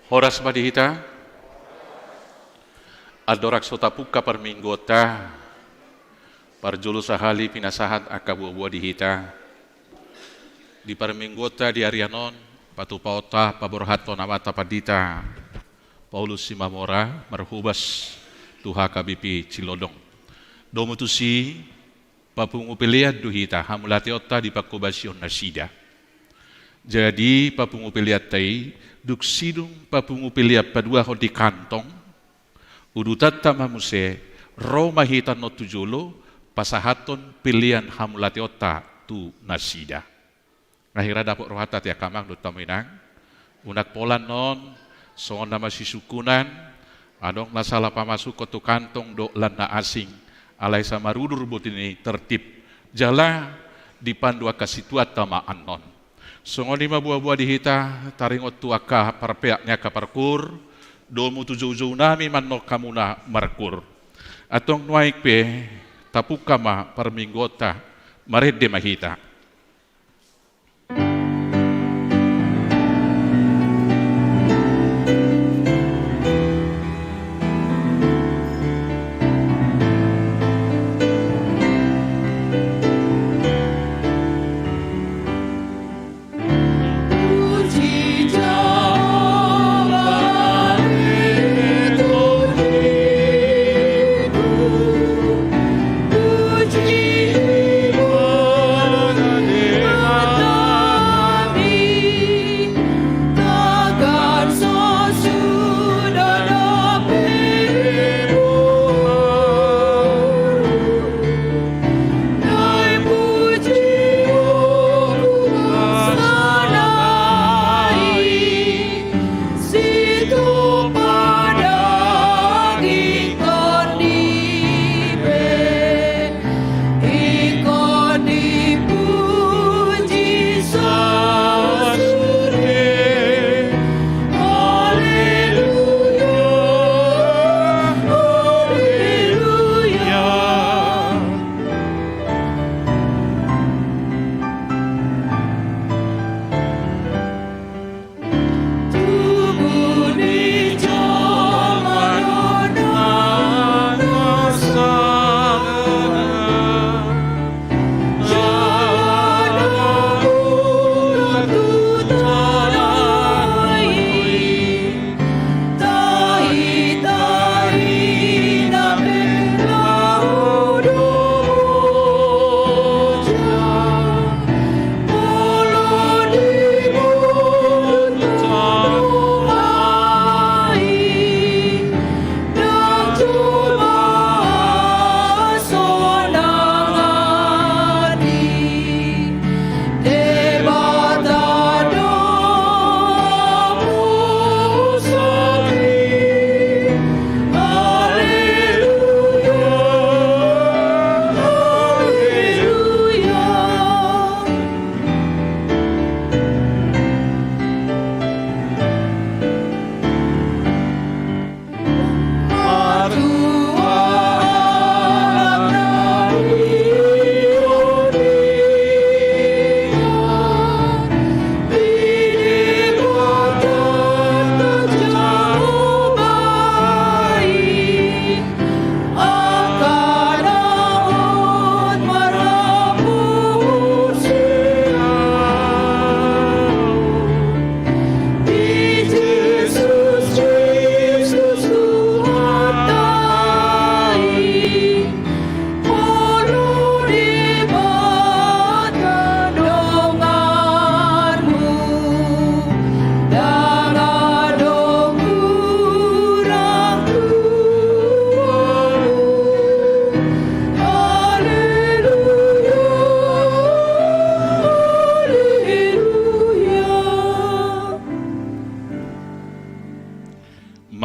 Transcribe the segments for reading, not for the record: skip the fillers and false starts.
Horas madihita, adorak sotapuka perminggota, parjulu sahali pinasahat akabuah dihita, di perminggota di Arianon, patu pauta paborhato namata padita, Paulus Simamora, marhubas tuha KBP Cilodong. Domutusi, papungupiliat duhita, hamulatiota di pakubasion nasida. Jadi papungupiliat tai, duksidung papungupiliat padua ho di kantong, udutata mamuse, Roma hitan no tujulo, pasahaton pilihan hamulatiota tu nasida. Akhirnya dapat rohatat ya kamang dutaminang, unak polan non, songon nama sisukunan, adong masalah pamasuk kotu kantong do lana asing, alai sama rudur butini tertib, jala dipandua kasituat tama anon. Songon lima buah-buah dihita, taringot tuaka parpeaknya kaparkur, domu tujuh-tujuh nami manok kamuna markur. Atong nuaik pe, tapukama perminggota, marede mahita.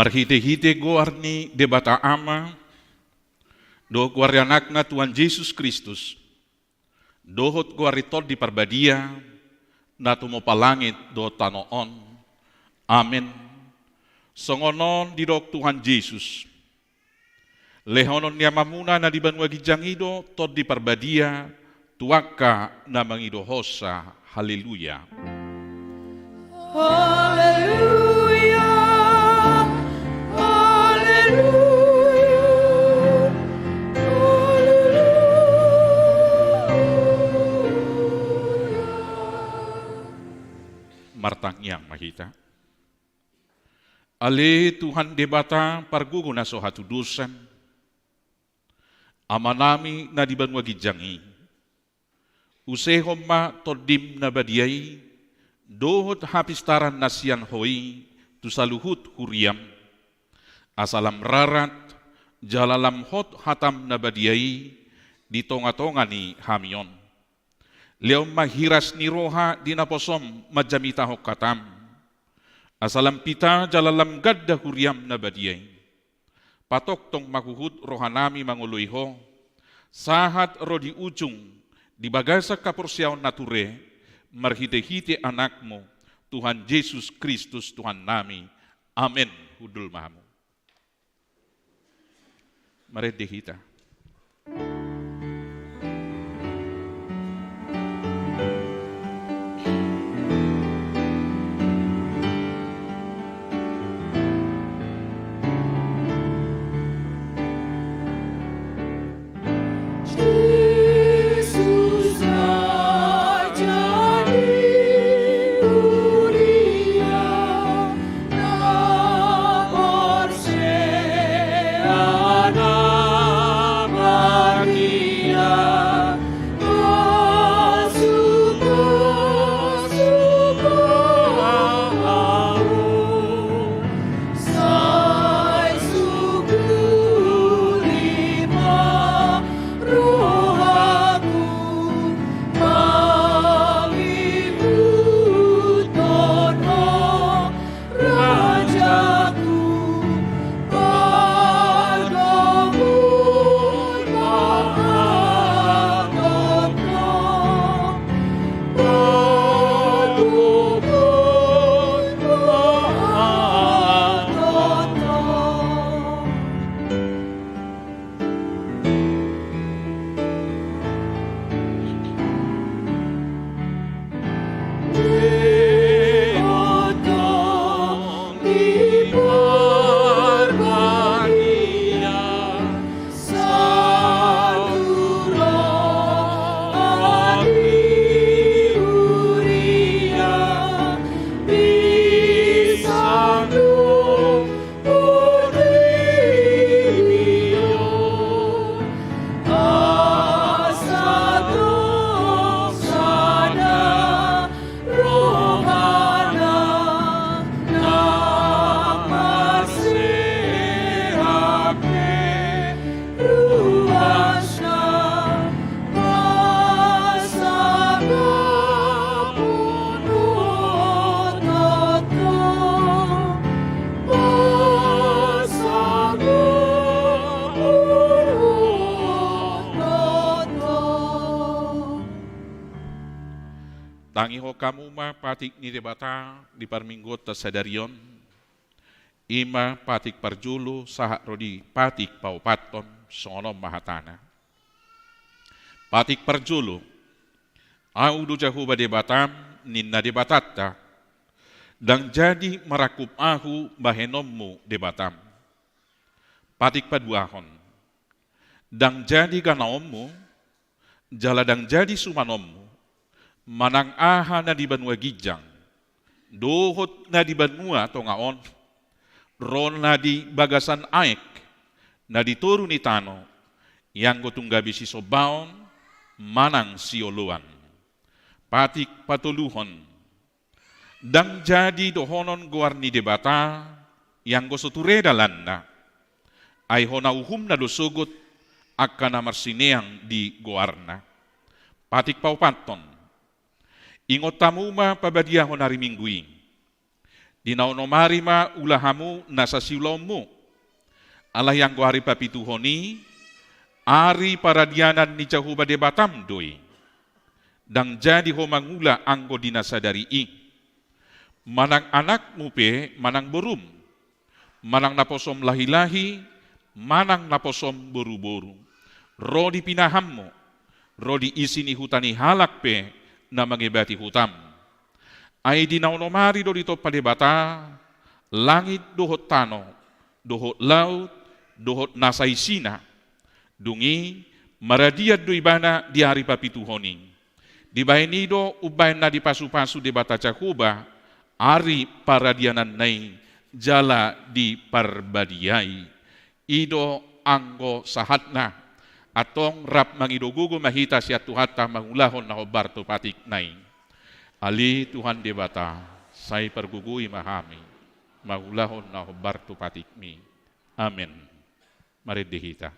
Marhite-hite goarni debata ama, do guarianakna Tuhan Yesus Kristus, dohot guaritod di parbadia, natu mo palangit do tanoon. Amen. Songonon di dok Tuhan Yesus. Lehonon niya mamuna na di banwa gijangido, tod di parbadia, tuaka na mangido hosa. Haleluya. Haleluya. Ale Tuhan debata pargugo na so hatudusan. Amanami na di banwa gijangi. Usehom ma todim na badiyay. Dohot hapistaran nasian hoi. Tusaluhut huriam. Asalam rarat. Jalalam hot hatam na badiyay. Di tonga-tonga ni hamion. Leom mahiras ni roha di naposom majamita hok katam. Asalam pita jalalam gadda huriam na badiyay. Patok tong makuhut rohanami manguluiho. Sahat ro di ujung di bagasa kaporsiaon nature. Marhite-hite anakmu Tuhan Yesus Kristus Tuhan nami. Amen. Hudul mahamu. Mari dehita. Tangi ho kamu ma patik ni debata di parminggot ta sadarion. Ima patik parjulu sahak rodi patik paupaton sonom mahatana. Patik parjulu au du jahuba debatam ninna debatatta dan jadi merakup ahu bahenommu debatam. Patik paduahon dan jadi ganaommu jaladang jadi sumanommu. Manang aha na di banua gijang, dohot na di banua tongaon, ron na di bagasan aek, na di toru ni tano, yang gotunggabi si sobaon, manang sioluan. Patik patuluhon, dang jadi dohonon goarni debata, yang gosoture dalanda, ay hona uhum na dosugot, akana marsineang di goarna. Patik paupaton, ingot tamu ma pabadia honari minggui. Dinaonomari ma ulahamu nasa siulommu. Allah yang gohari papituhoni, ari paradianan ni jahuba debatam doi. Dang jadi ho mangula anggo dinasadari i. Manang anak mupe, manang borum. Manang naposom lahi-lahi, manang naposom boru-boru. Ro di pinahammu, ro di isini hutani halak pe, na mangebati hutam. Ay dinaunomari do dito padebata, langit dohot tano, dohot laut, dohot nasaisina, dungi maradiat do ibana di hari papituhoni. Di bainido ubain na di pasu-pasu debata cakuba, ari paradianan nai jala diparbadiai ido anggo sahatna atong rap mangidugugo mahita siya tuhata mangulahon na hobar to patik nai ali Tuhan debata say pergugui mahami mangulahon na hobar to patik mi amen. Mari dihita.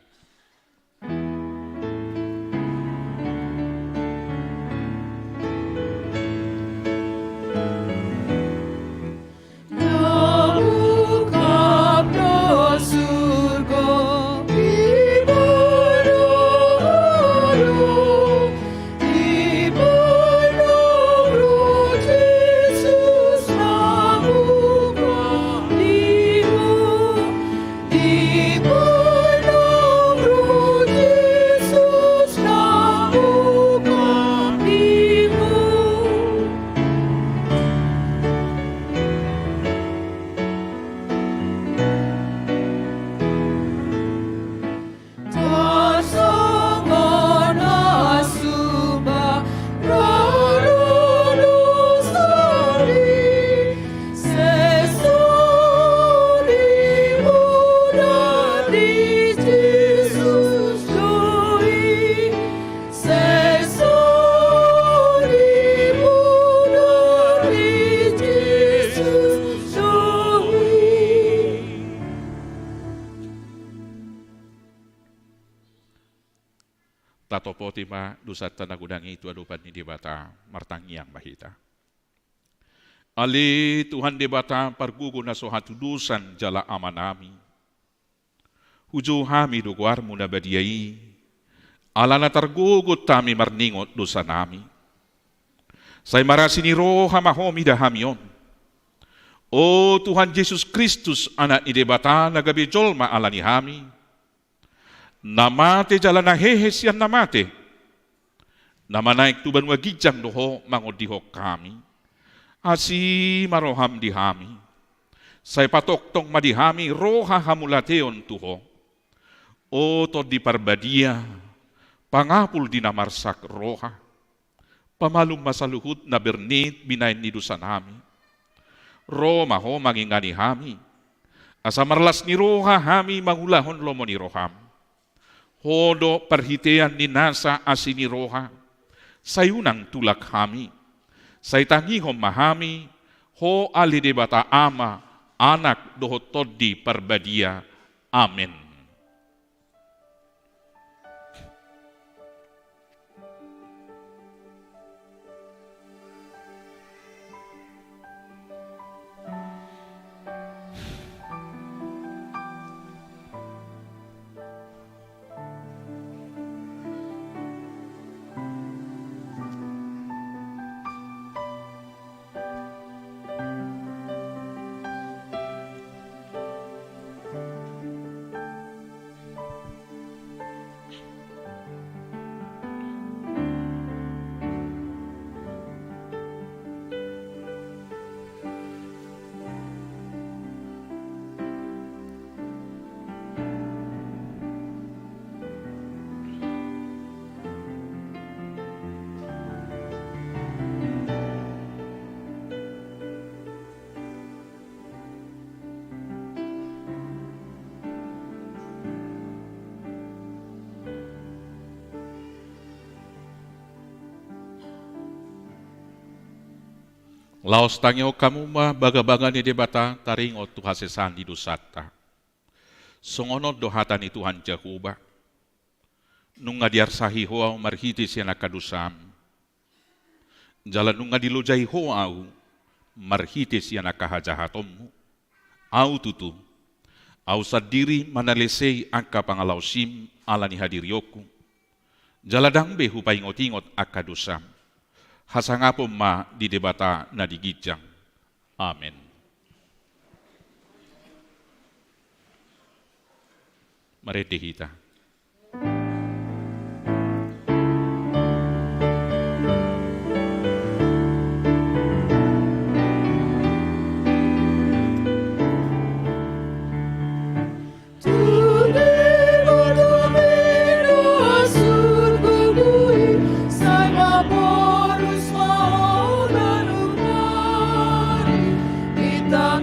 Tatopo tima dusat tanagudangi itu adupan ni debata martangiang bahita. Ali Tuhan debata pargugo na sohatu dusan jala amanami. Hujo hami duguar muna badiai. Ala na targugot tami marningot dosa nami. Say marasini roha mahomi dahamion. O Tuhan Yesus Kristus anak ni debata nagabijol maalani hami. Namate jala na hehes yan namate. Namanaik tuban wagijang doho mangodiho kami. Asi maroham dihami. Say patoktong madihami roha hamulateon tuho. O to di parbadia. Pangapul dinamarsak roha. Pamalum masaluhut na bernit binain ni dusan hami. Roma ho mangingani hami. Asa marlas ni roha hami mangulahon lomo ni roham. Hodo perhitean ni nasa asini roha, sayunang tulak hami, say tangihom mahami, ho ali debata ama, anak doho toddi parbadia, amen. Laos tangyo kamu ma baga-baga ni debata taring o tuhasesan di dusata. Songono dohata ni Tuhan Jehovah. Nung ngadiar sahi hoa marhiti siya nakadusam. Jalan nung ngadilujay hoa au marhiti siya nakahajahatommu. Au tutu. Au sadiri manalesei angka pangalausim ala ni hadiryoku. Jaladang be hupaingot-ingot akadusam. Hasangapom ma di debata na digijang. Amen. Mari dihita. Kita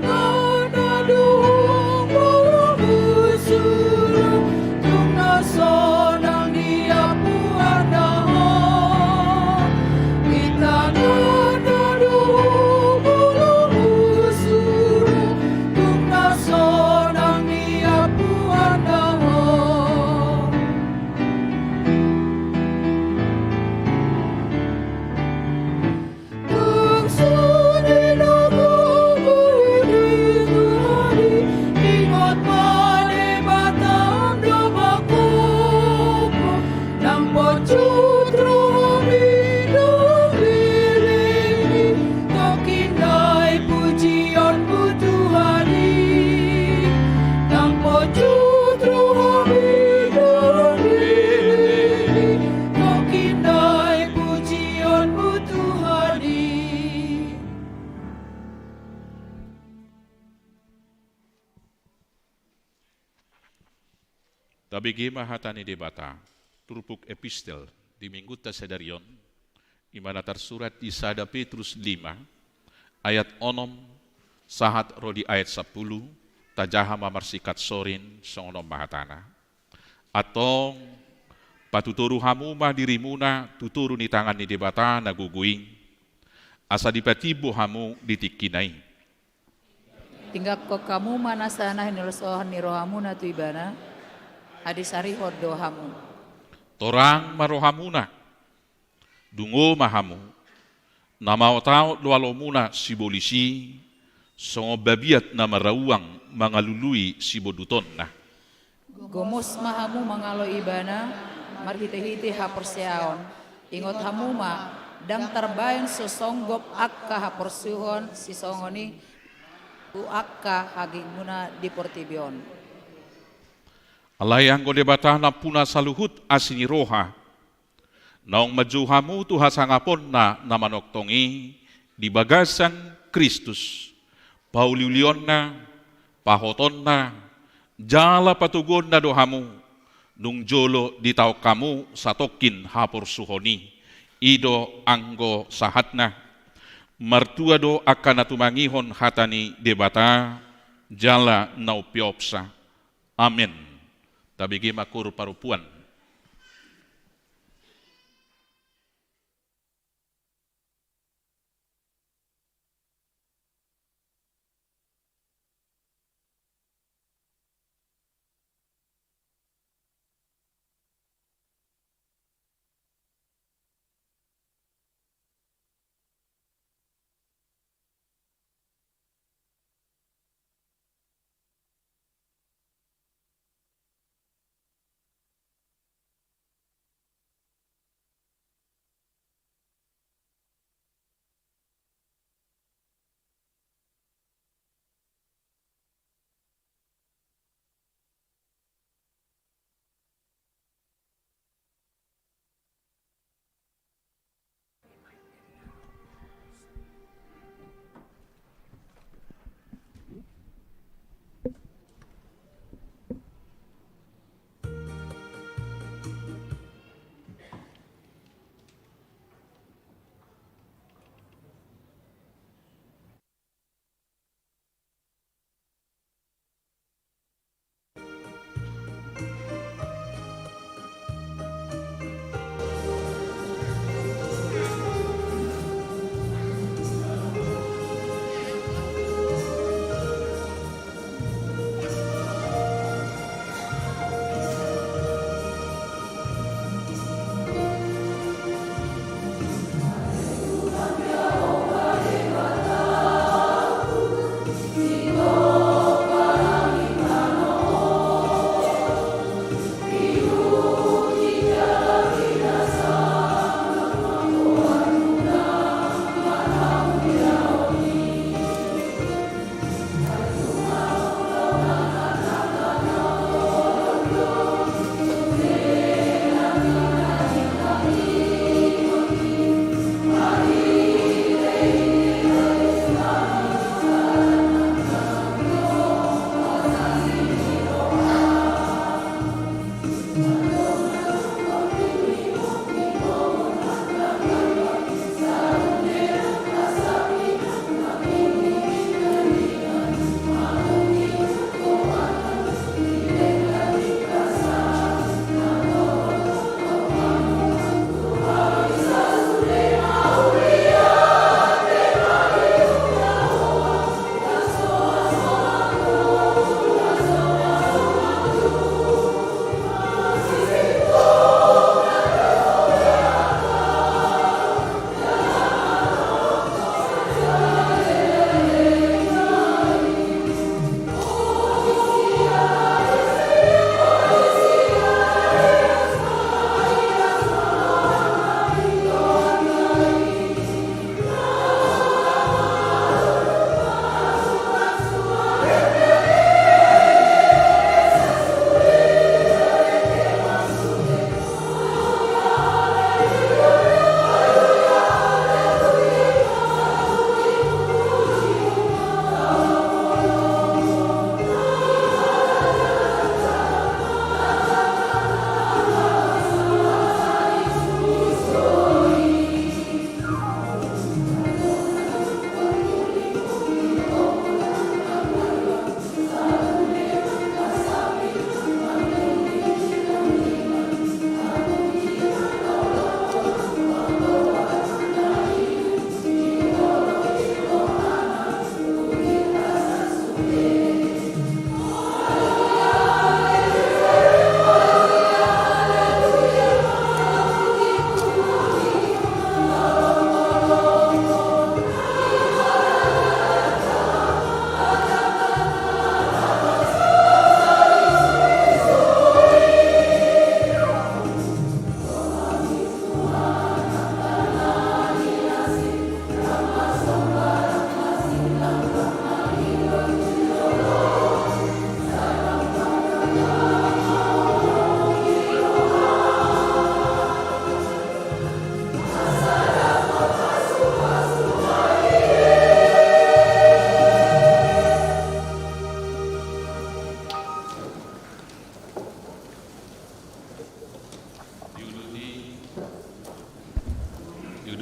Tabi gema hatani debata, turpuk epistel di minggu tasadarion, imana tersurat di Sada Petrus 5, ayat 6, sahat rodi ayat 10, tajaha mamarsikat sorin songonom mahatana. Atong patuturu hamuma dirimuna tuturu ni tangan ni debata naguguing, asa dipatibo hamu ditikinai. Tinggak ko kamu mana sana hinilosohan ni rohamu na tu ibana, hadisari hodo hamu. Torang marohamuna, dungo mahamu, nama otao lualomuna sibolisi, songo babiat na marawang mangalului siboduton na. Gomos mahamu mangalo ibana, marhite-hite ha perseaon, ingot hamu ma, dang terbayan sosonggop akka ha persuhon si songoni, akka haging muna di portibion. Alay anggo debata na puna saluhut asini roha, naong majuhamu tuha sangapon na namanoktongi, di bagasan Kristus, pauliulion na, pahoton na, jala patugon na dohamu, nung jolo di tau kamu satokin hapor suhoni, ido anggo sahat na, martua do akan natumangihon hatani debata, jala naupiopsa. Amin. Tabigi makur parupuan.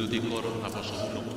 dutikor apa sebelum.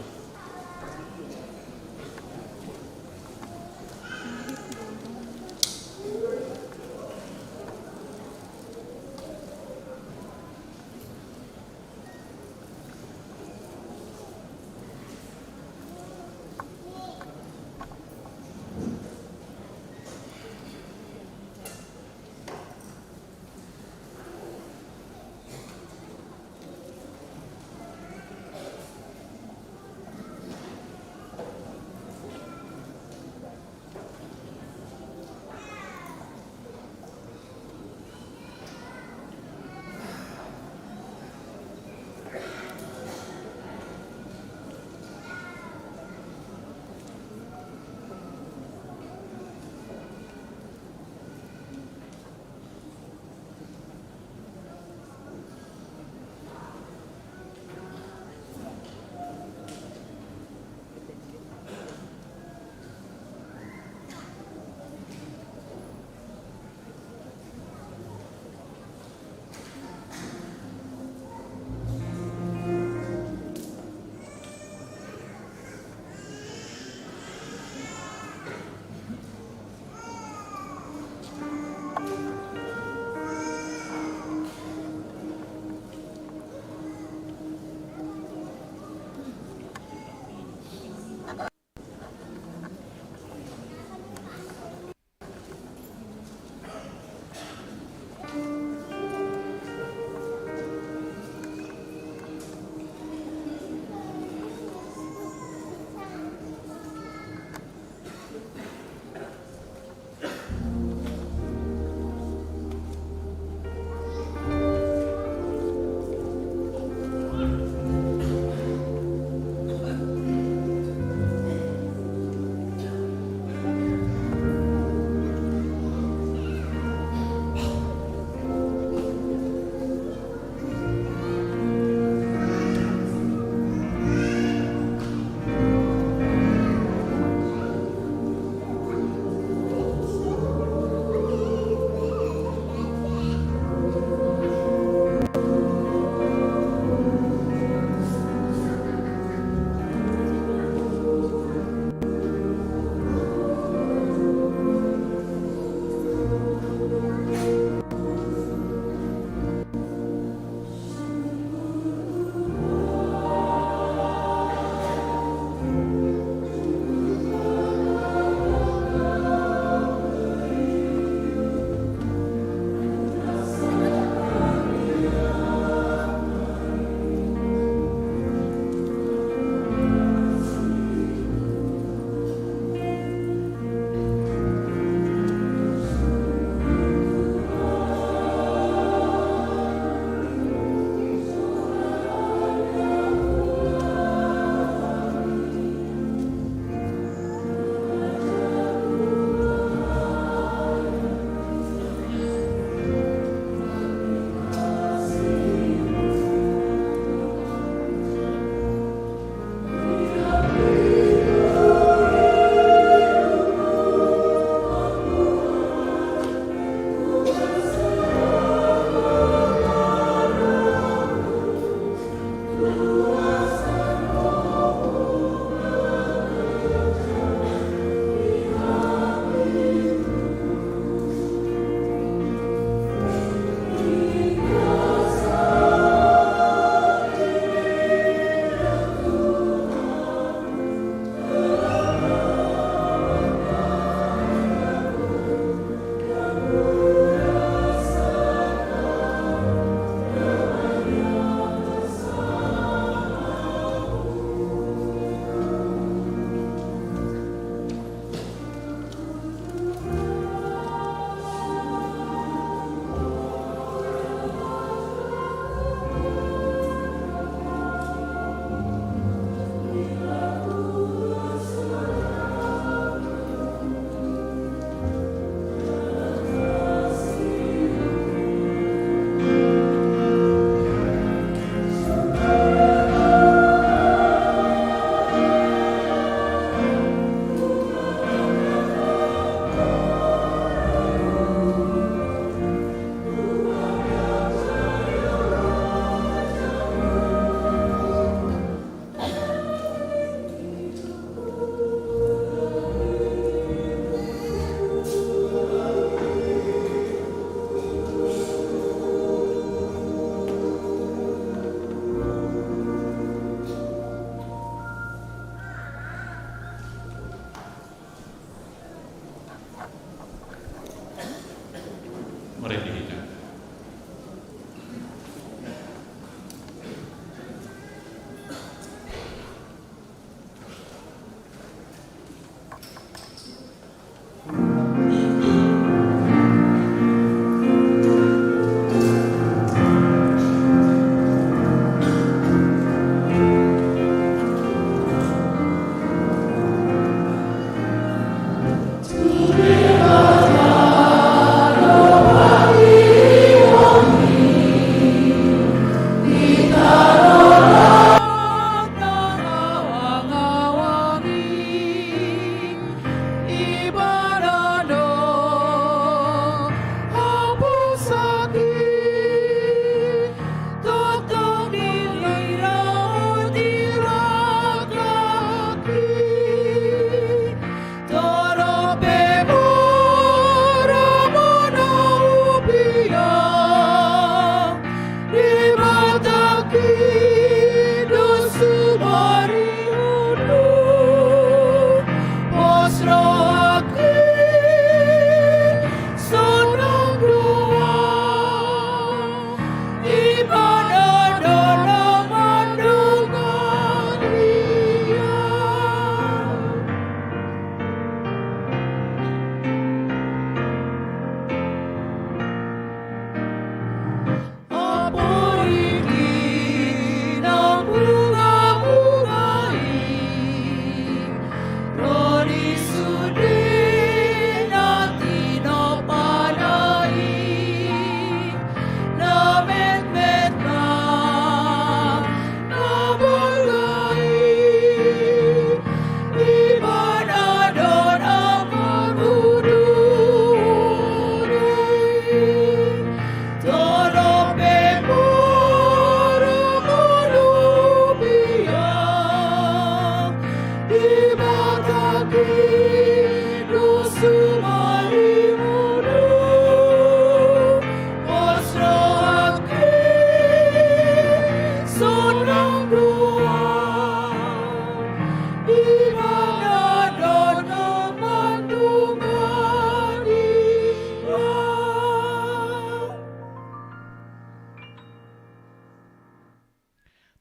Mari kita.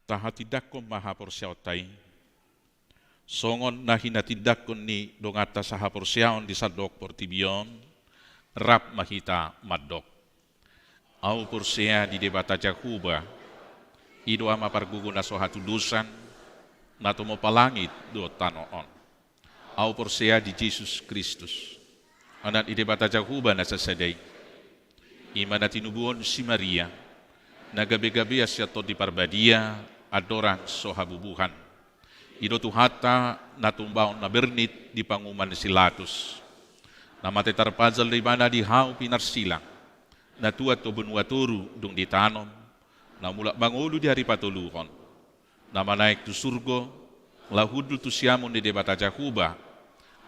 Tahatidakkon maha porsiautai, songon nahinatidakkon ni dongata saha porsiaon di sadok portibion, rap mahita madok. Au porsia di debata jakuba, ido ama pargugu na sohatu dusan, nato mo palangit do tanoon. Au porsia di Jesus Kristus, anak di debata jakuba na sasadai, imana tinubuon si Maria, nagabe-gabe asya to di parbadia, adoran sohabubuhan. Ido tuhata natumbaon na bernit di panguman silatus. Namate tarpazal di mana di hau pinarsilang. Natuat to benua turu dung ditanom. Namula bangulu di hari patuluhon. Nama naik tu surgo. Lahudul tu siamun di debata jakuba.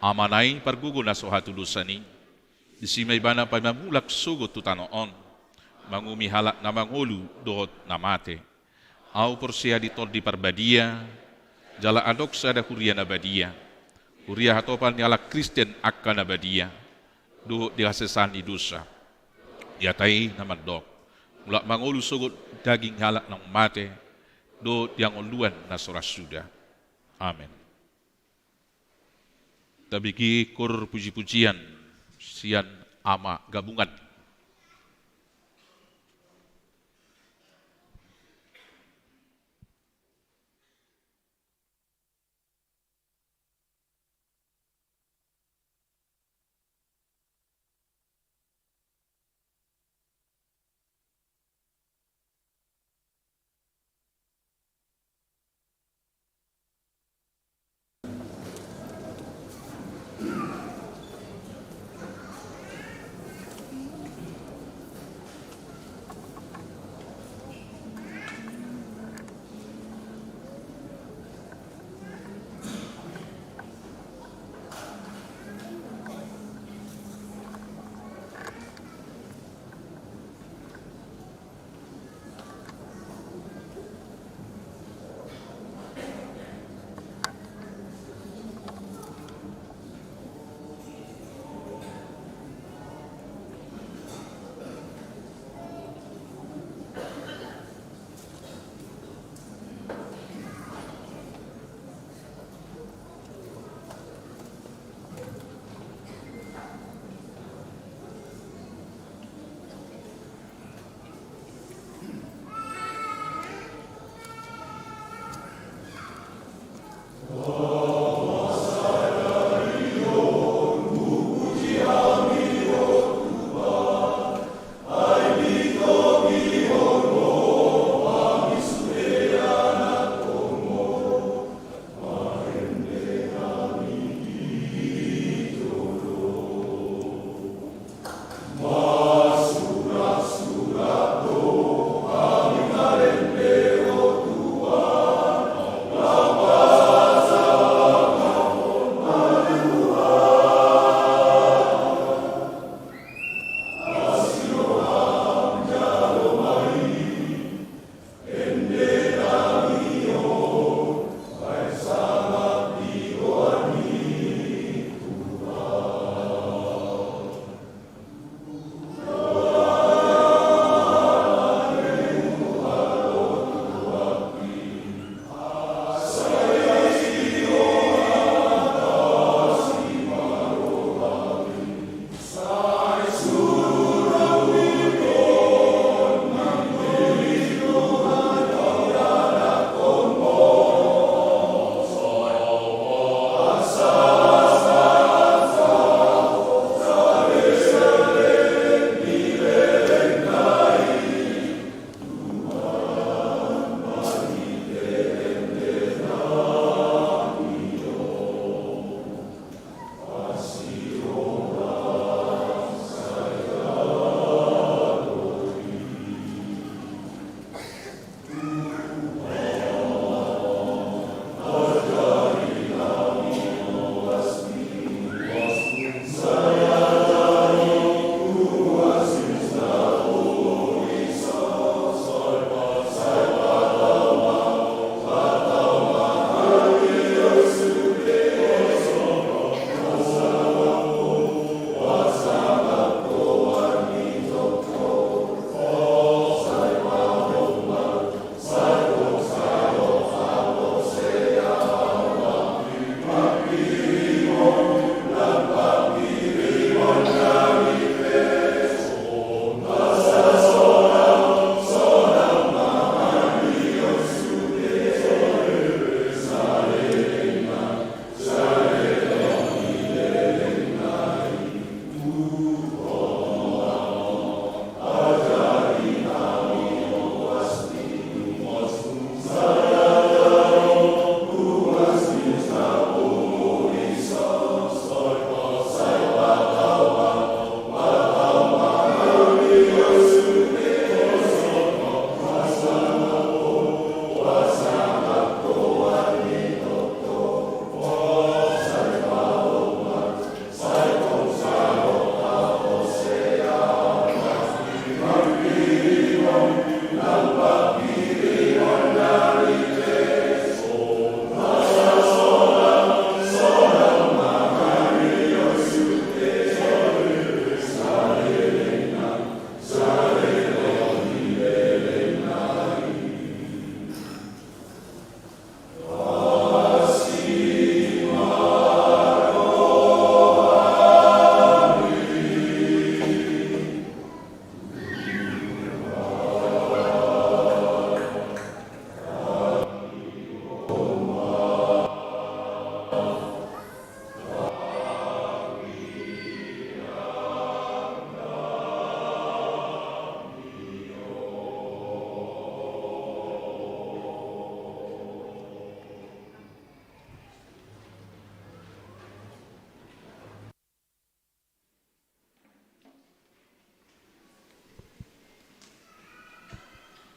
Amanai pargugo na sohatu dosani. Disimay bana pa mamulak sugot tu tanoon. Mangumi halak na mangulu dohot namate. Au porsia di tol di parbadia, jala adok sada huria nabadia, huria hatopan nyala Kristen akka nabadia, do dihasesan di dosa, diatai naman dok, mulak mangolu sogot daging halak ng mate, do diang oluan na sorasuda. Amen. Tabigi kor puji-pujian, sian ama gabungan.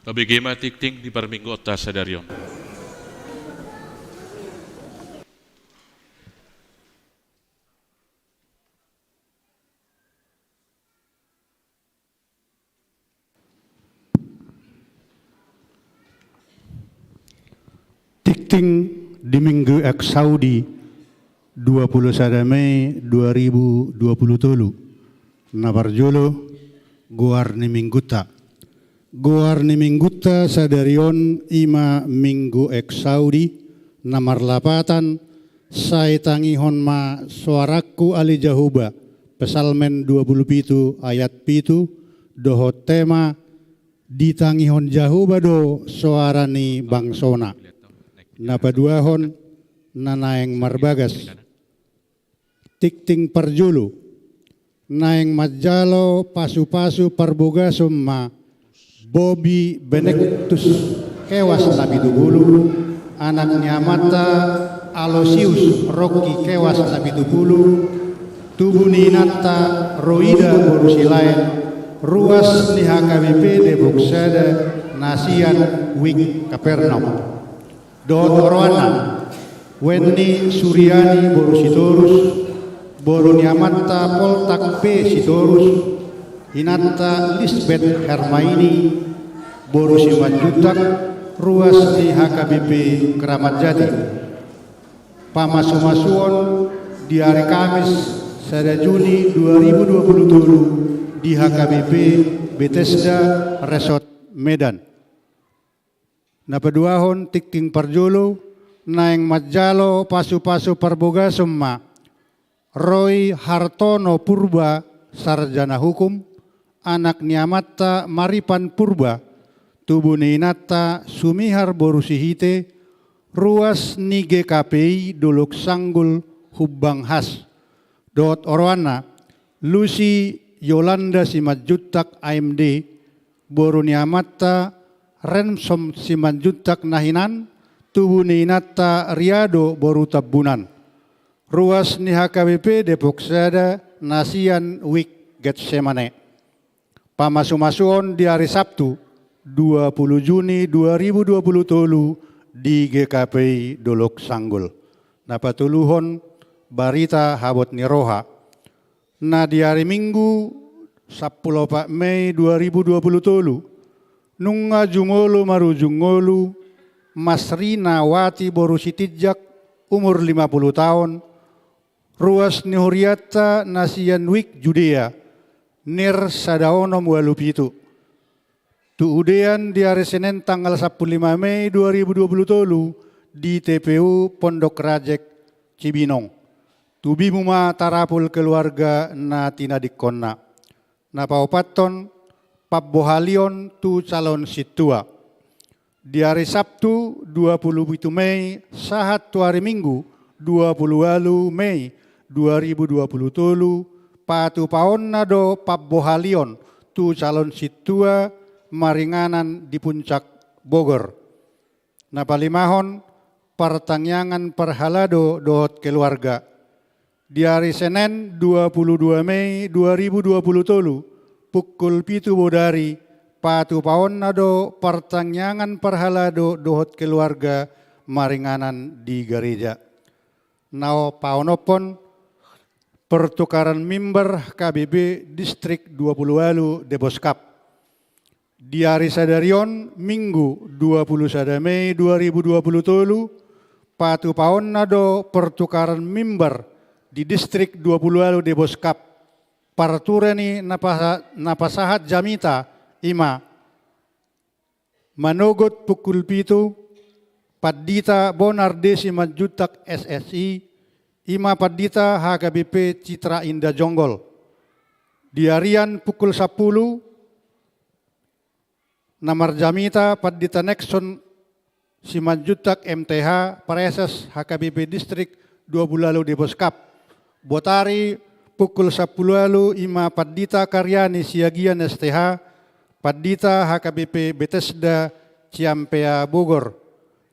Pabigema tikting di parminggota sadarion. Tikting di Minggu Ek Saudi 21 Mei 2023 Nabarjolo Guarni Mingguta sadarion ima Minggu Ek Saudi namar lapatan sai tangihon ma suaraku ali jahuba pesalmen 27 ayat pitu doho tema ditangihon jahuba do suarani bangsona napaduahon nanaeng marbagas tikting parjulu naeng majalo pasu-pasu parbogasum ma Bobby Benedictus kewas nabi dubulu, anaknya Mata Alosius Rocky kewas nabi dubulu, Tubuni Nata Roida Borusilain, Ruas ni HKBP Depok Sada Nasian Wik Kapernaum, Dot Orwana, Wendy Suryani Borusitorus, Boroniamata Poltak P Sitorus, Hinata Lisbeth Hermaini, Borusi Manjutak, Ruas di HKBP Keramat Jati. Pamasumasuon di hari Kamis, 1 Juni 2027 di HKBP Bethesda Resort Medan. Napaduahon tikting parjolo, naeng majalo pasu-pasu parboga semma, Roy Hartono Purba, sarjana hukum, anak Niamata Maripan Purba, Tubuni Nata Sumihar Borusihite, Ruas ni GKPI Duluk Sanggul Hubbang Has, Dot Orwana, Lucy Yolanda Simanjuntak AMD, Boru Niamata Rensom Simanjuntak Nahinan, Tubuni Nata Riado Boru Tabunan, Ruas ni HKBP Depok Sada Nasian Wik Getsemane. Pamasumasuon di hari Sabtu 20 Juni 2027 di GKPI Dolok Sanggul. Napatuluhon barita habot ni Roha. Na di hari Minggu 10 Mei 2027 nunga jungolu marujungolu Masrina Wati Borusitijak umur 50 tahun. Ruas ni Huriata Nasian Wik Judea. Nir Sadaonom Walupitu. Tuudean di hari Senin tanggal 15 Mei 2027 di TPU Pondok Rajek Cibinong. Tubi muma tarapul keluarga na tinadikonna. Napaupaton Pabbohalion tu calon situa. Di hari Sabtu 27 Mei sahat tu hari Minggu 20 Mei 2027 patu paonna do pabbohalion tu calon situa maringanan di puncak Bogor. Napalimahon pertangyangan perhalado dohot keluarga. Di hari Senin 22 Mei 2020 pukul 7 bodari patu paonna do pertangyangan perhalado dohot keluarga maringanan di gereja. Nao paonopon pertukaran mimbar KBB Distrik 20 Deboskap. Di hari Sadarion Minggu 21 Mei 2020 patu paonna do pertukaran mimbar di Distrik 20 Deboskap. Partureni napasahat jamita ima manogot pukul 7 Padita Bonardesi Majutak SSI Ima Padita HKBP Citra Indah Jonggol. Di harian pukul 10 Namar Jamita Padita Nexon Simanjutak MTH Pareses HKBP Distrik 20 Deboskap. Botari pukul 10 Ima Padita Karyani Siagian STH Padita HKBP Bethesda Ciampea Bogor.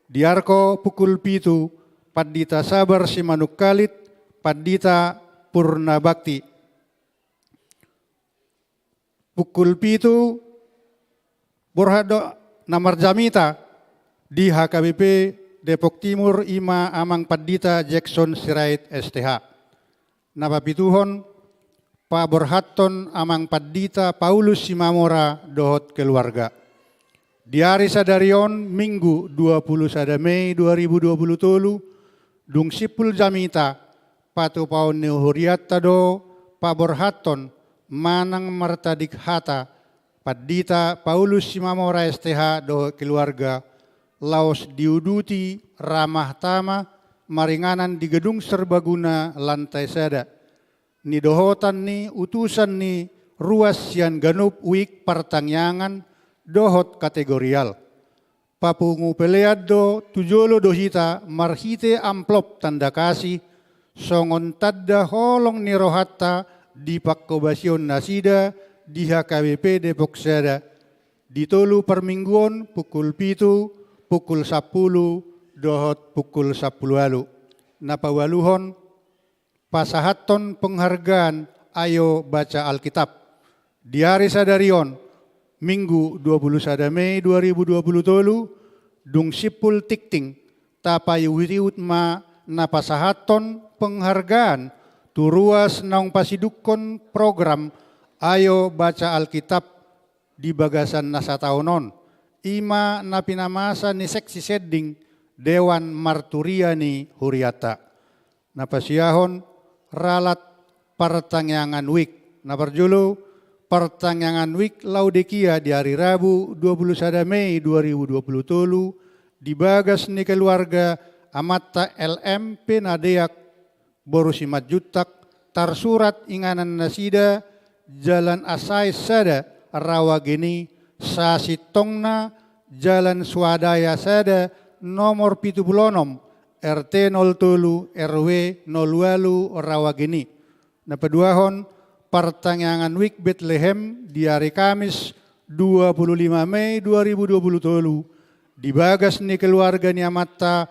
Di Arko pukul 7 Padita Sabar Simanuk Kalit, Padita Purna Bakti. Pukul 7 Borhado Namar Jamita di HKBP Depok Timur Ima Amang Padita Jackson Sirait STH. Napapituhon Pak Borhaton Amang Padita Paulus Simamora dohot keluarga. Di hari Sadarion Minggu 21 Mei 2020 Dung Sipul Jamita patu paun neuhuriatta do paborhaton manang martadik hata Padita Paulus Simamora STH do keluarga laos diuduti ramah tama maringanan di gedung serbaguna lantai sada. Ni dohotan ni utusan ni ruas sian ganup wik partangyangan dohot kategorial. Papungu pelead do tujolo dohita marhite amplop tanda kasih songon tadda holong ni rohatta di pakkobasion nasida di HKBP Depok Sada. Ditolu permingguan pukul 7, pukul 10, dohot pukul 10 alu. Napawaluhon pasahaton penghargaan ayo baca Alkitab. Di hari Sadarion Minggu 21 Mei 2020 Dung Sipul Tikting tapayuhitiut ma napasahaton penghargaan turuas naung pasidukon program ayo baca Alkitab di bagasan nasa taonon. Ima napinamasa ni seksi sedding Dewan Marturia ni Huriata. Napasiyahon ralat partangyangan wik. Naparjulu pertangyangan wik Laodikia di hari Rabu 21 Mei 2020 di bagas ni keluarga Amatta LMP Nadeak Borusimat Jutak tarsurat inganan nasida Jalan Asai Sada Rawageni Sasitongna Jalan Swadaya Sada nomor 76 RT 07 RW 08 Rawageni. Napaduahon pertangyangan wik Bethlehem di hari Kamis 25 Mei 2020 di bagas ni keluarga ni Amatta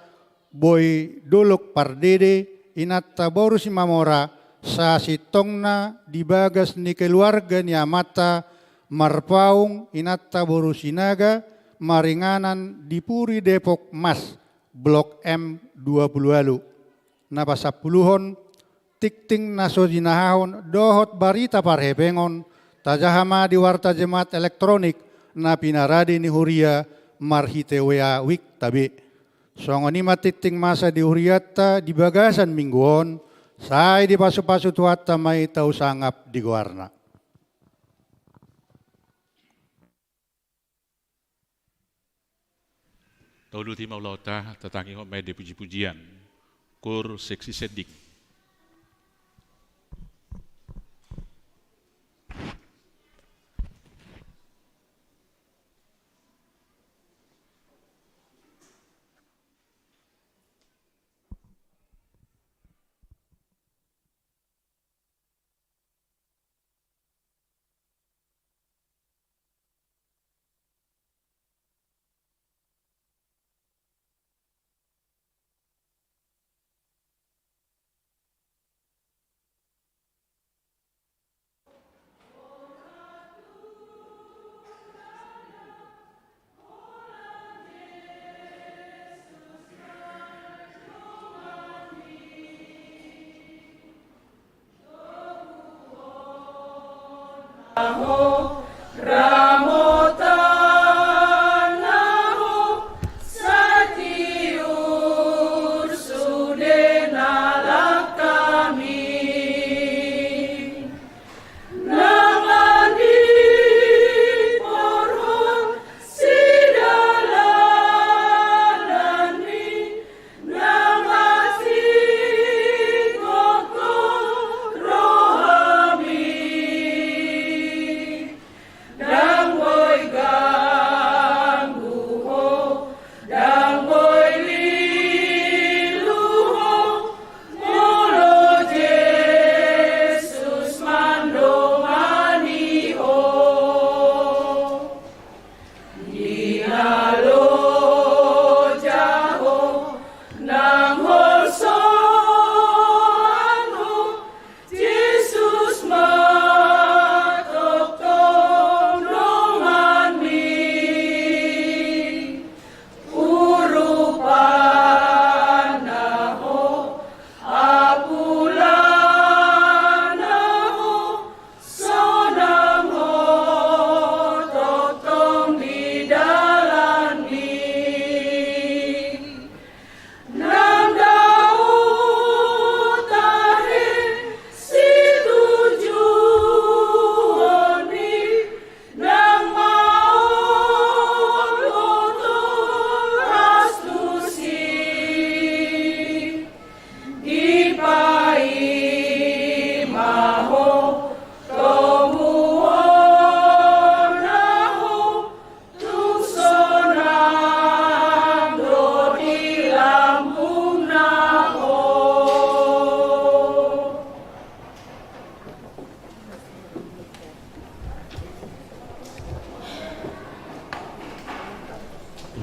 Boy Dolok Pardede Inatta Borusi Mamora Sasitongna di bagas ni keluarga ni Amatta Marpaung Inatta Borusinaga Maringanan di Puri Depok Mas Blok M 20 alu. Napasapuluhon tikting nasojinahon dohot barita parhepengon tajahama di warta jemaat elektronik na pinaradi ni huria marhite wea wik tabi. Songonima tikting masa di huriatta di bagasan mingguon sai di pasu-pasu tuatta may tau sangap di guarna. Taulu timau lauta tatangi homai de puji-pujian kur seksi sedik.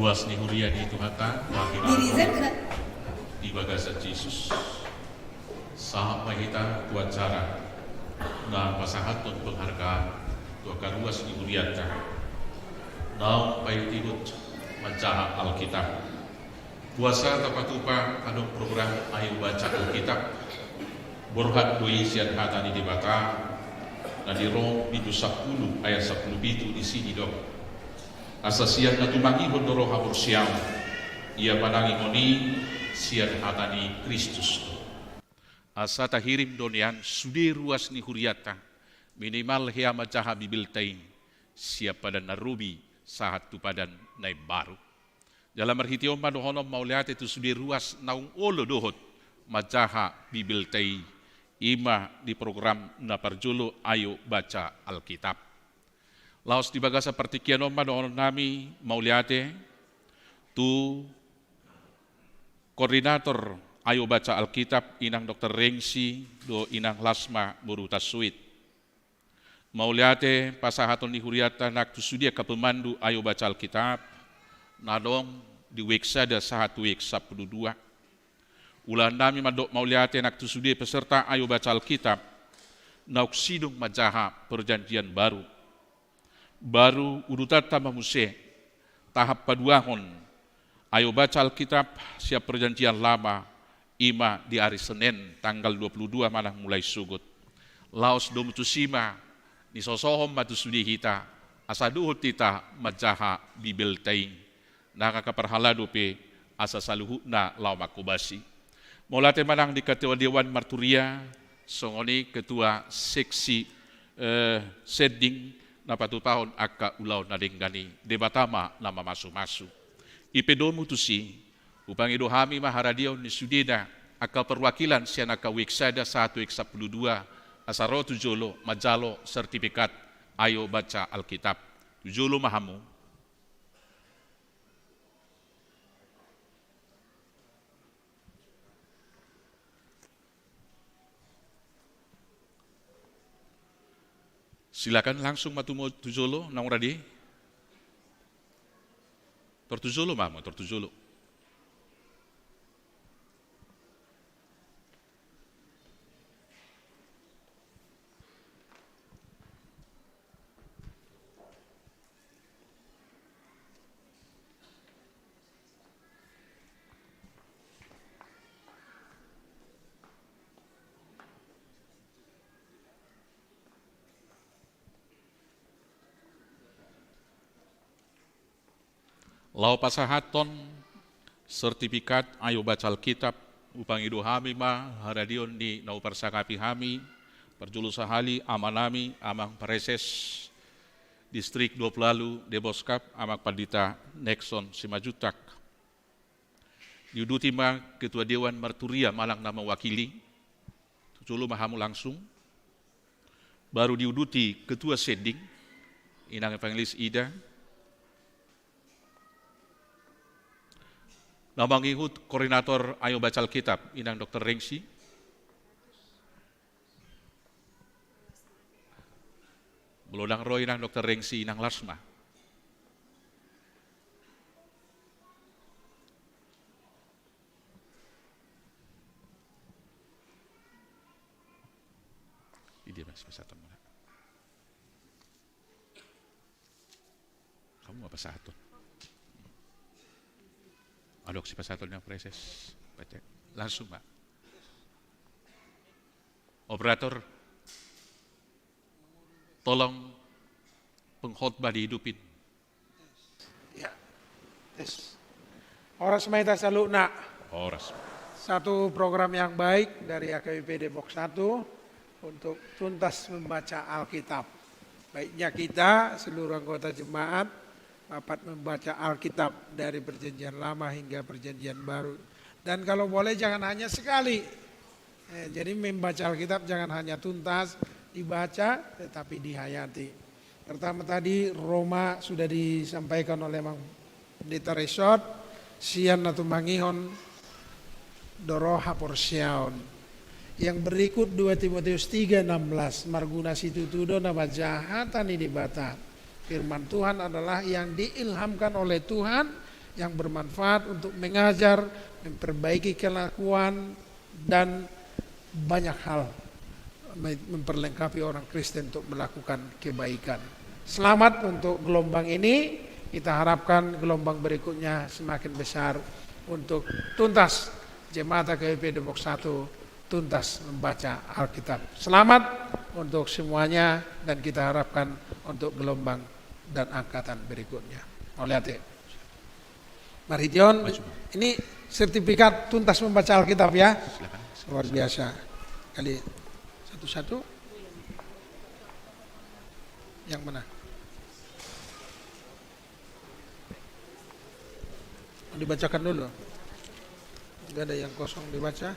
Ruas ni huria di Tuhata, di bagasan Jesus. Sampai kita tuan cara na pasahaton penghargaan tua karuas ni huriata. Naung pai tibut mencaha Alkitab. Puasa tapatupa anong program ayo baca Alkitab. Borhat doi sian hatani di bata. Na di Rom itu 10 ayat 10 itu di sini dok. Asa sian na tumangihon doro habur siang. Ia panangi ngoni sian hatani Kristus. Asa tahirim donian sudi ruas ni huriata. Minimal hea macaha bibiltain. Siap pada narubi sahat tu padan naib baru. Dalam arhitiom madohonom mauliate tu sudi ruas naung olo dohot. Macaha bibiltai. Ima di program na parjulu ayo baca Alkitab. Laos di bagasa partikian oma doon nami mauliate tu koordinator ayo baca Alkitab inang Dr. Rengsi do inang Lasma Murutassuit. Mauliate pasahaton ni huriata nak tu sudia kapemandu ayo baca Alkitab nadong di weksada sahatu weksa 12. Ulan nami madok mauliate nak tu sudia peserta ayo baca Alkitab nauk sidung majaha perjanjian baru. Baru udutata mamuse tahap paduahon ayo baca Alkitab siap perjanjian lama ima di hari Senin tanggal 22 manah mulai sugut. Laos domutusima ni sosohom matu sudi hita asa duhut kita majaha bibel taing nakakaparhala dope asa saluhutna lau makubasi. Molate manang di ketua Dewan Marturia songoni ketua seksi seding na patutahon akka ulaw na dinggani debatama na mamasu-masu. Ipedomu tusi upang idohami maharadion ni sudina akka perwakilan siya nakawiksada 1:12 asaro tujolo majalo sertifikat ayo baca Alkitab. Tujolo mahamu. Silakan langsung matumo tujolo nang radi. Tortujolo mamo, tortujolo. Lau pasahaton sertifikat ayo baca Alkitab upang idu hami ma haradion di nau persakapi hami perjulu sahali amanami amang pareses distrik 20 lalu deboskap amak padita Nexon Simajutak diuduti ma ketua dewan marturia malang nama wakili tuculu mahamu langsung baru diuduti ketua sending inang evangelis Ida Namang ihut koordinator ayo baca Alkitab inang Dr. Rengsi. Belodang roh inang Dr. Rengsi inang Lasma. Ini mas pesatan mana? Kamu apa satu? Adok si pasatolnya preses, baca langsung Pak. Operator, tolong pengkhotbah dihidupin. Ya, yes. Oras maita saluna. Oras. Satu program yang baik dari AKBP Depok 1 untuk tuntas membaca Alkitab. Baiknya kita seluruh anggota jemaat dapat membaca Alkitab dari perjanjian lama hingga perjanjian baru. Dan kalau boleh jangan hanya sekali. Jadi membaca Alkitab jangan hanya tuntas dibaca tetapi dihayati. Pertama tadi Roma sudah disampaikan oleh Mang Pendeta Resort, sian atau mangihon doroha porsiaon. Yang berikut 2 Timotius 3:16, marguna situ tudo nama jahatan ini bata. Firman Tuhan adalah yang diilhamkan oleh Tuhan, yang bermanfaat untuk mengajar, memperbaiki kelakuan, dan banyak hal memperlengkapi orang Kristen untuk melakukan kebaikan. Selamat untuk gelombang ini, kita harapkan gelombang berikutnya semakin besar untuk tuntas Jemaat AKBP Depok 1 tuntas membaca Alkitab. Selamat untuk semuanya dan kita harapkan untuk gelombang dan angkatan berikutnya. Lihat ya. Mari John, ini sertifikat tuntas membaca Alkitab ya. Luar biasa. Kali satu-satu. Yang mana? Dibacakan dulu. Enggak ada yang kosong dibaca.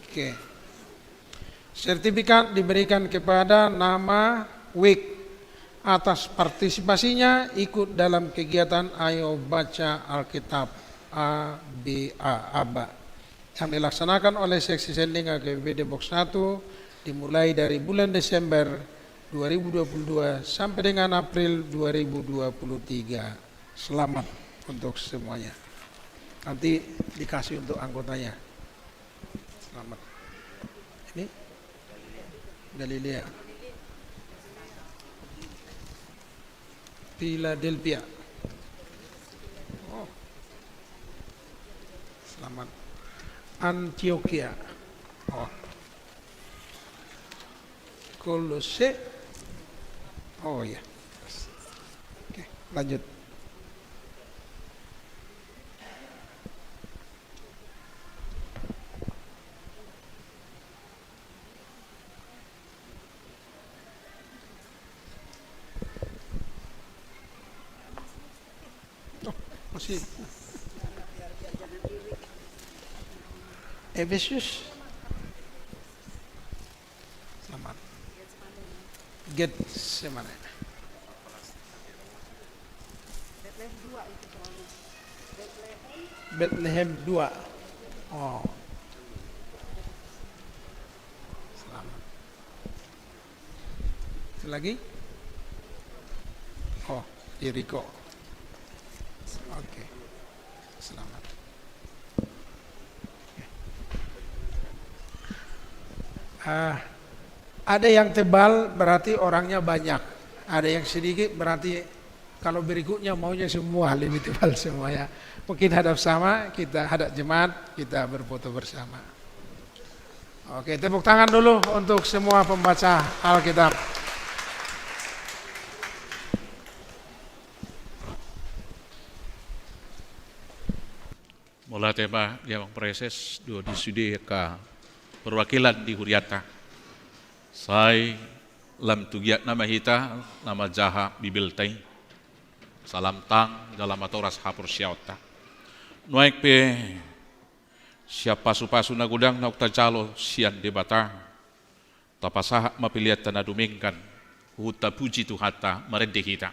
Oke. Sertifikat diberikan kepada nama Wik atas partisipasinya ikut dalam kegiatan Ayo Baca Alkitab ABA yang dilaksanakan oleh Seksi Sending AKBP Depok 1 dimulai dari bulan Desember 2022 sampai dengan April 2023. Selamat untuk semuanya. Nanti dikasih untuk anggotanya. Selamat. Ini Galilea. Philadelphia. Oh. Selamat. Antioquia. Oh. Kolose. Oh ya. Oke, lanjut. Masih Efesius. Selamat. Getsemane. Bethlehem 2. Oh. Selamat. Lagi? Oh, Jericho. Oke, selamat. Ada yang tebal berarti orangnya banyak. Ada yang sedikit berarti kalau berikutnya maunya semua lebih tebal semuanya. Mungkin hadap sama, kita hadap jemaat, kita berfoto bersama. Oke, tepuk tangan dulu untuk semua pembaca Alkitab. Olah tema dia bang preses dua di sudi ka perwakilan di Huriata. Sai lam tugiat nama hita nama jaha bibiltai. Salam tang dalam atoras hapur siauta. Nuaik pe siapa pasu-pasu na gudang na ukta calo sian debata. Tapasah mapiliat tanah dumingkan. Huta puji tuhata merende kita.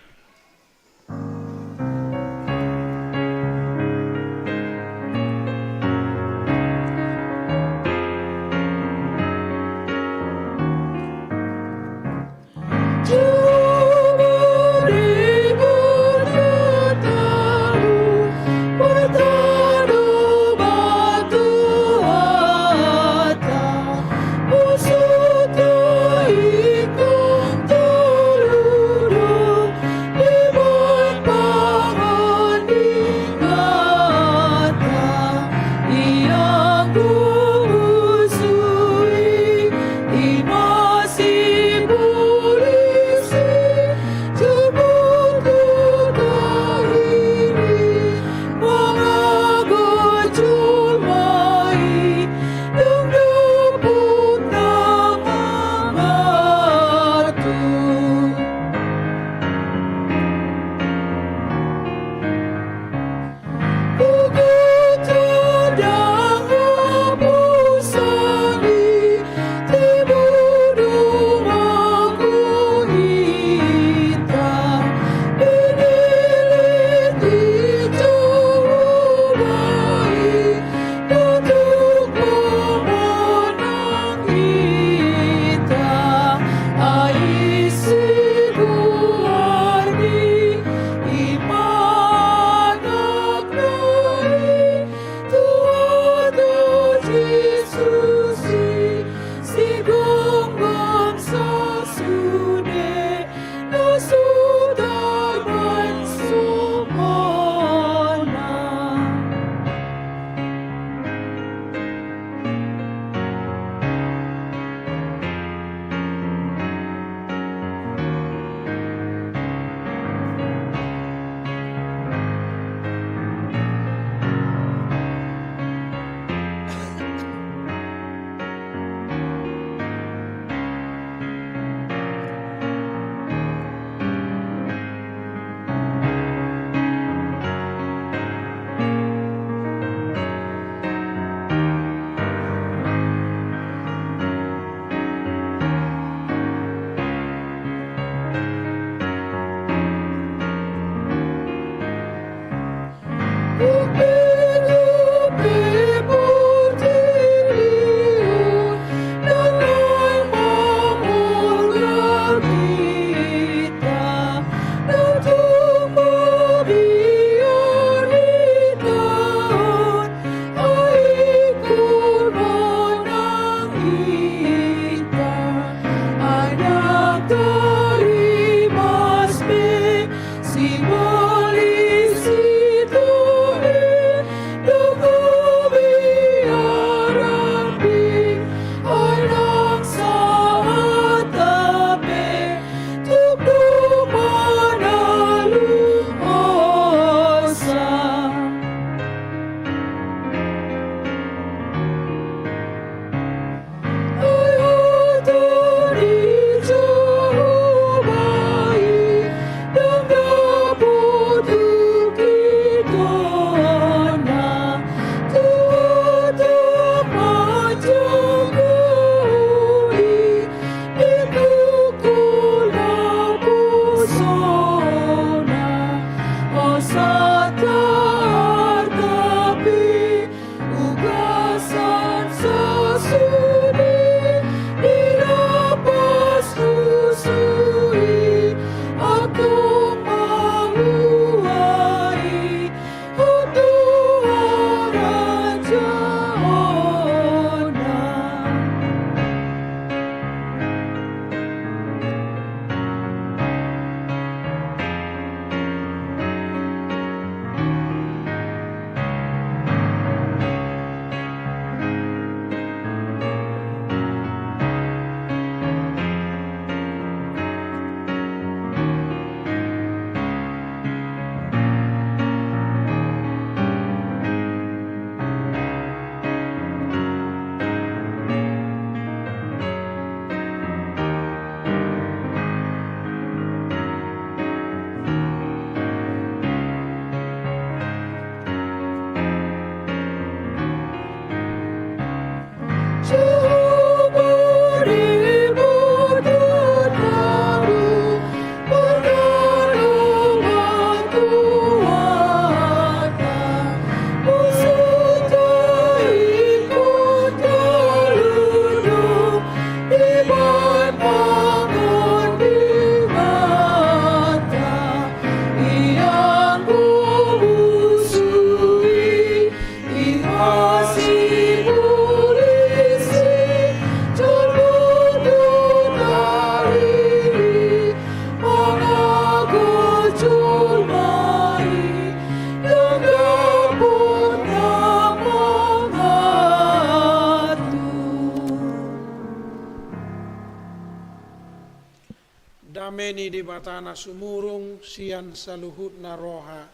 dameni di batana sumurung sian saluhutna roha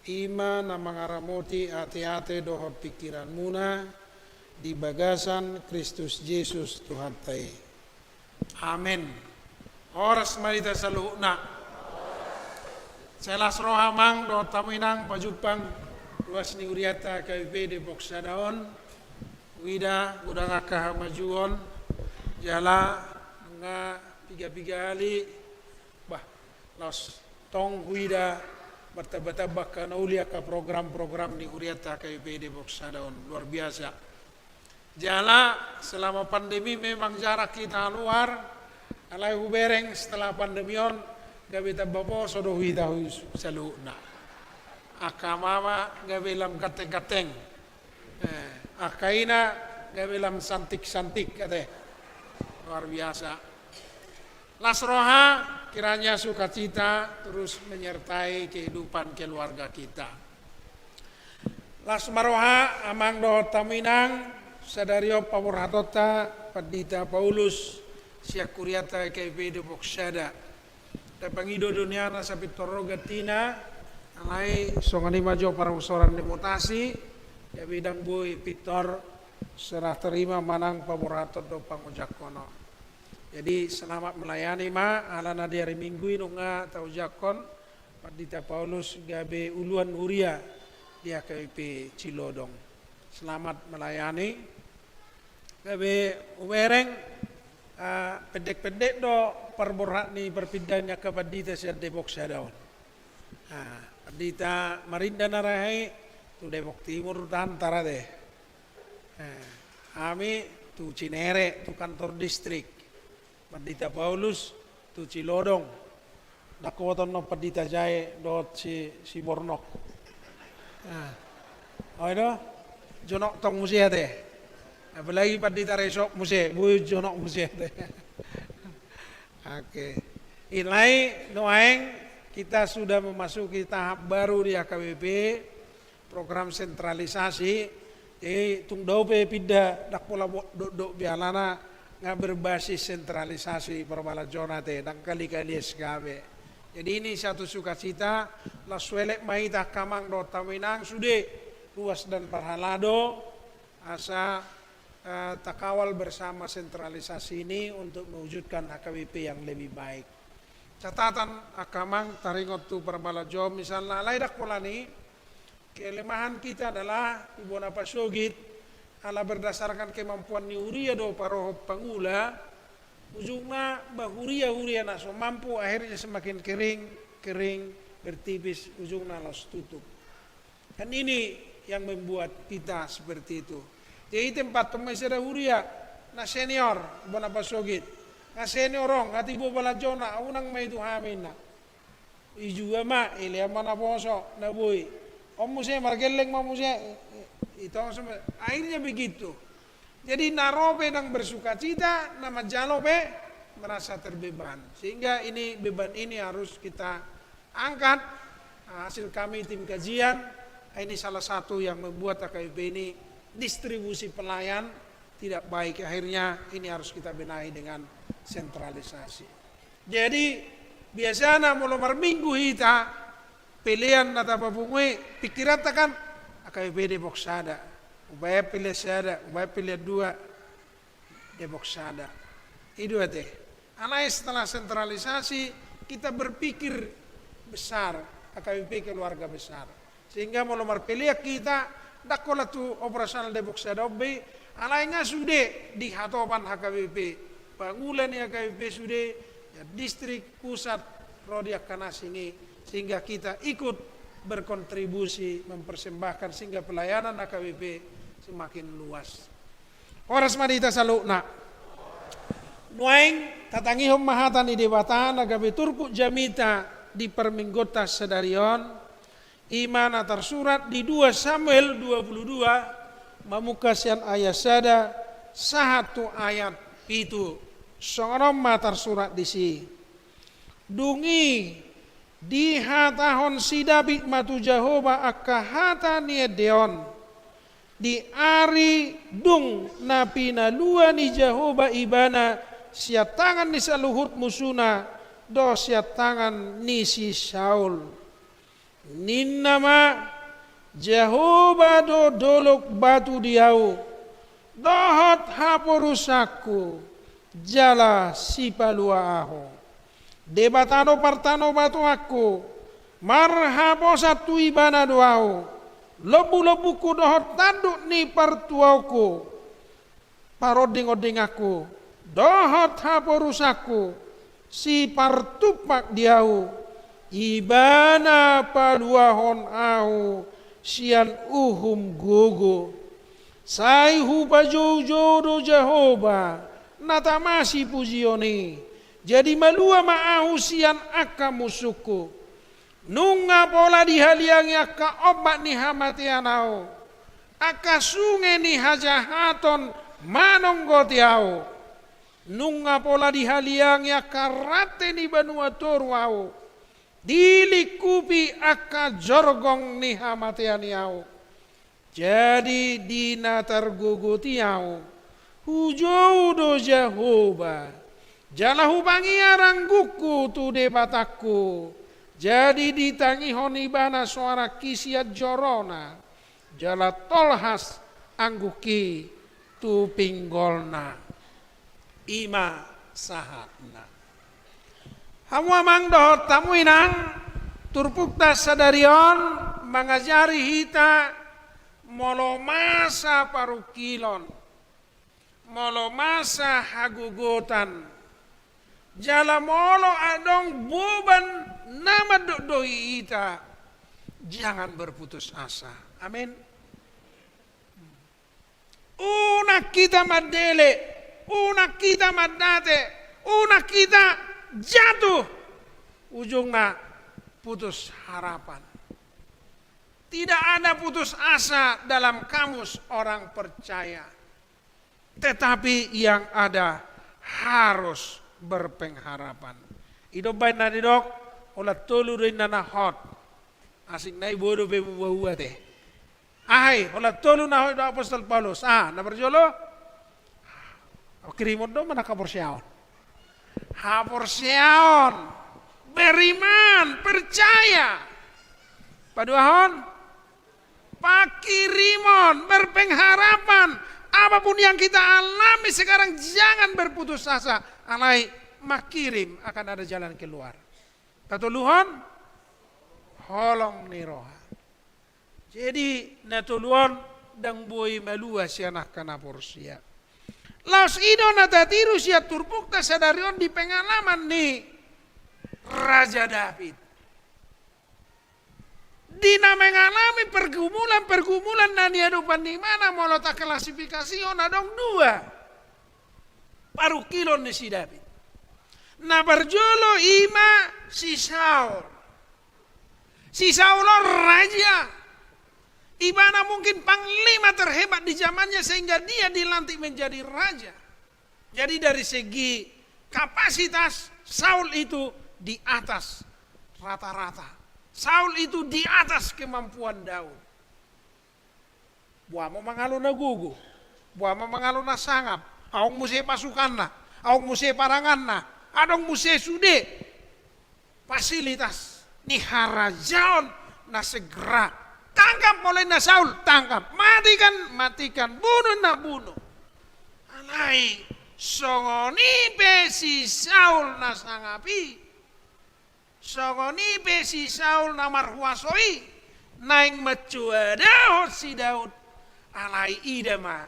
ima na mangaramoti ate-ate doho pikiran muna di bagasan Kristus Yesus Tuhan tai. Amin. Oras marita saluhutna. Selas roha mang do taminang pajupang luas ni uriata KBP Depok Sadaon wida udang akah majuon jala nga piga-piga ali bah los tong wida bertabak kana ulia ka program-program ni uriata KBP Depok Sadaon luar biasa. Jala selama pandemi memang jarak kita luar alai hubereng setelah pandemion gawe tabapo sodo wida saluna. Akamama gabelam kateng-kateng, akaina gabelam santik-santik kate, luar biasa. Lasroha kiranya sukacita terus menyertai kehidupan keluarga kita. Lasmaroha amang do taminang sadario pawurhatota Padita Paulus siak kuriata KBP Depok Sada. Dapangido dunia nasa pitoro gatina. Alai songani majo para usoran demotasi ya bidang boy pitor serah terima manang pamuratot do pangujakono. Jadi selamat melayani ma ala nadi hari minggu inunga tau jakon Padita Paulus gabe uluan uria di AKBP Cilodong. Selamat melayani gabe uwereng pendek-pendek do perborat ni berpindahnya ke Padita siar Depok Sadaon. Padita Marinda Narahai tu Depok Timur antara deh. Kami tu Cinere tu kantor distrik. Padita Paulus tu Cilodong. Dakoton no Padita Jaya dot si Bornok. Oh itu jonok tong musia deh. Apalagi Padita Resok musia, bu jonok musia deh. Oke. Ilai noaeng kita sudah memasuki tahap baru di AKBP, program sentralisasi. Jadi tung dope pindah dak pola dok bialana nggak berbasis sentralisasi perbala zona te dan kali-kali SKB. Jadi ini satu sukacita. Laswelek maita kamang do taminang sude luas dan parhalado asa takawal bersama sentralisasi ini untuk mewujudkan AKBP yang lebih baik. Catatan akamang taringot tu perbala jom misalnya laidak pola ni kelemahan kita adalah ibu napa sogit ala berdasarkan kemampuan ni uria do paroh pangula ujungnya bahuria nak so mampu akhirnya semakin kering bertipis ujungnya los tutup. Dan ini yang membuat kita seperti itu. Jadi tempat temai seda huria na senior ibu napa sogit ngaseni orang ngati bo bala jona unang may tuhamin na ijua ma ile mana boso na boy om muse margeleng ma muse itu akhirnya begitu. Jadi narobe nang bersukacita nama jalobe merasa terbeban sehingga ini beban ini harus kita angkat. Hasil kami tim kajian ini salah satu yang membuat AKBP ini distribusi pelayan tidak baik, akhirnya ini harus kita benahi dengan sentralisasi. Jadi biasanya mulai minggu kita pilihan nata papungwe pikiran kan AKBP Depok Sada, upaya pilih sada, upaya pilih dua Depok Sada. Itu teh. Anai setelah sentralisasi kita berpikir besar AKBP keluarga besar, sehingga mulai pilih kita dakola tu operasional Depok Sada obe. Alainya sudah di hatopan HKBP, bangunan HKBP sudah ya, distrik pusat Rodia Kanas ini sehingga kita ikut berkontribusi mempersembahkan sehingga pelayanan HKBP semakin luas. Oras madita salukna. Nuaing tatangihom mahatan di debatan HKBP Turku Jamita di Perminggota Sedarion iman atar surat di 2 Samuel 22 mamukasian ayat sada satu ayat itu songorom matar surat disi dungi di hatahon sidabik matu Jehovah akahata niedeon di ari dung napina luani Jehovah ibana sia tangan di saluhut musuna dosia tangan nisi Saul. Ninnama Jehovah do dolok batu diau. Dohot haporusaku jala sipalua aho. Debatano partano batu aku. Marhabo satu ibana doau. Lebu-lebuku dohot tanduk ni partuauku. Paroding-oding aku. Dohot haporusaku. Si partupak diau. Ibana paluahon au. Sian uhum gogo. Saihu pajojo Jehovah. Nata masih pujioni. Jadi malua ma'ahu sian akka musuku. Nunga pola dihaliangi akka obat ni hamatianau. Akka sungai ni hajahaton manonggotiau. Nunga pola dihaliangi akka rate ni banua torwau. Dilikupi akka jorgong ni hamatianiau. Jadi dina tergugutiau. Hujau do Jehovah. Jalahu pangiarang guku tu debataku. Jadi ditangi honibana suara kisiat jorona. Jala tolhas angguki tu pinggolna. Ima sahatna. Hamu amang dohot tamu inang. Turpukta sadarion mengajari hita. Molo masa parukilon. Molo masa hagugotan. Jala molo adong beban nama doi ita. Jangan berputus asa. Amin. Una kita madele. Una kita madate. Una kita jatuh. Ujungnya putus harapan. Tidak ada putus asa dalam kamus orang percaya. Tetapi yang ada harus berpengharapan. Hidup baik nadi dok, olah tolu rin na hot. Asik na ibodo be buwa teh. Ahai, olah tolu na hot apostol Paulus. Na berjolo. Kirimod do mana kaporsiaon. Haporsiaon. Beriman, percaya. Paduahon. Pakirimon, berpengharapan. Apapun yang kita alami sekarang jangan berputus asa. Alai makirim akan ada jalan keluar. Tatuluhon holong niroha. Jadi natuluhon dang boy malua sianak kana porsia. Laos ido natatiru sia turpukta sadarion di pengalaman nih Raja David. Dina mengalami pergumulan dan hidupan di mana mau tak klasifikasi ona dong dua. Paru kilon ni si David. Na berjolo ima si Saul. Si Saul raja. Ibana mungkin panglima terhebat di zamannya sehingga dia dilantik menjadi raja. Jadi dari segi kapasitas Saul itu di atas rata-rata. Saul itu di atas kemampuan Daud. Buah mau mengalun na gugu. Buah mau mengalun na sangap. Aong muse pasukan na. Aong muse parangan na. Adong muse sude. Fasilitas. Ni harajaon na segera. Tangkap oleh na Saul. Tangkap. Matikan. Bunuh na bunuh. Alai. Songoni si Saul na sangapi. Songoni si Saul namar huasoi naing mecuada si Daud alai idama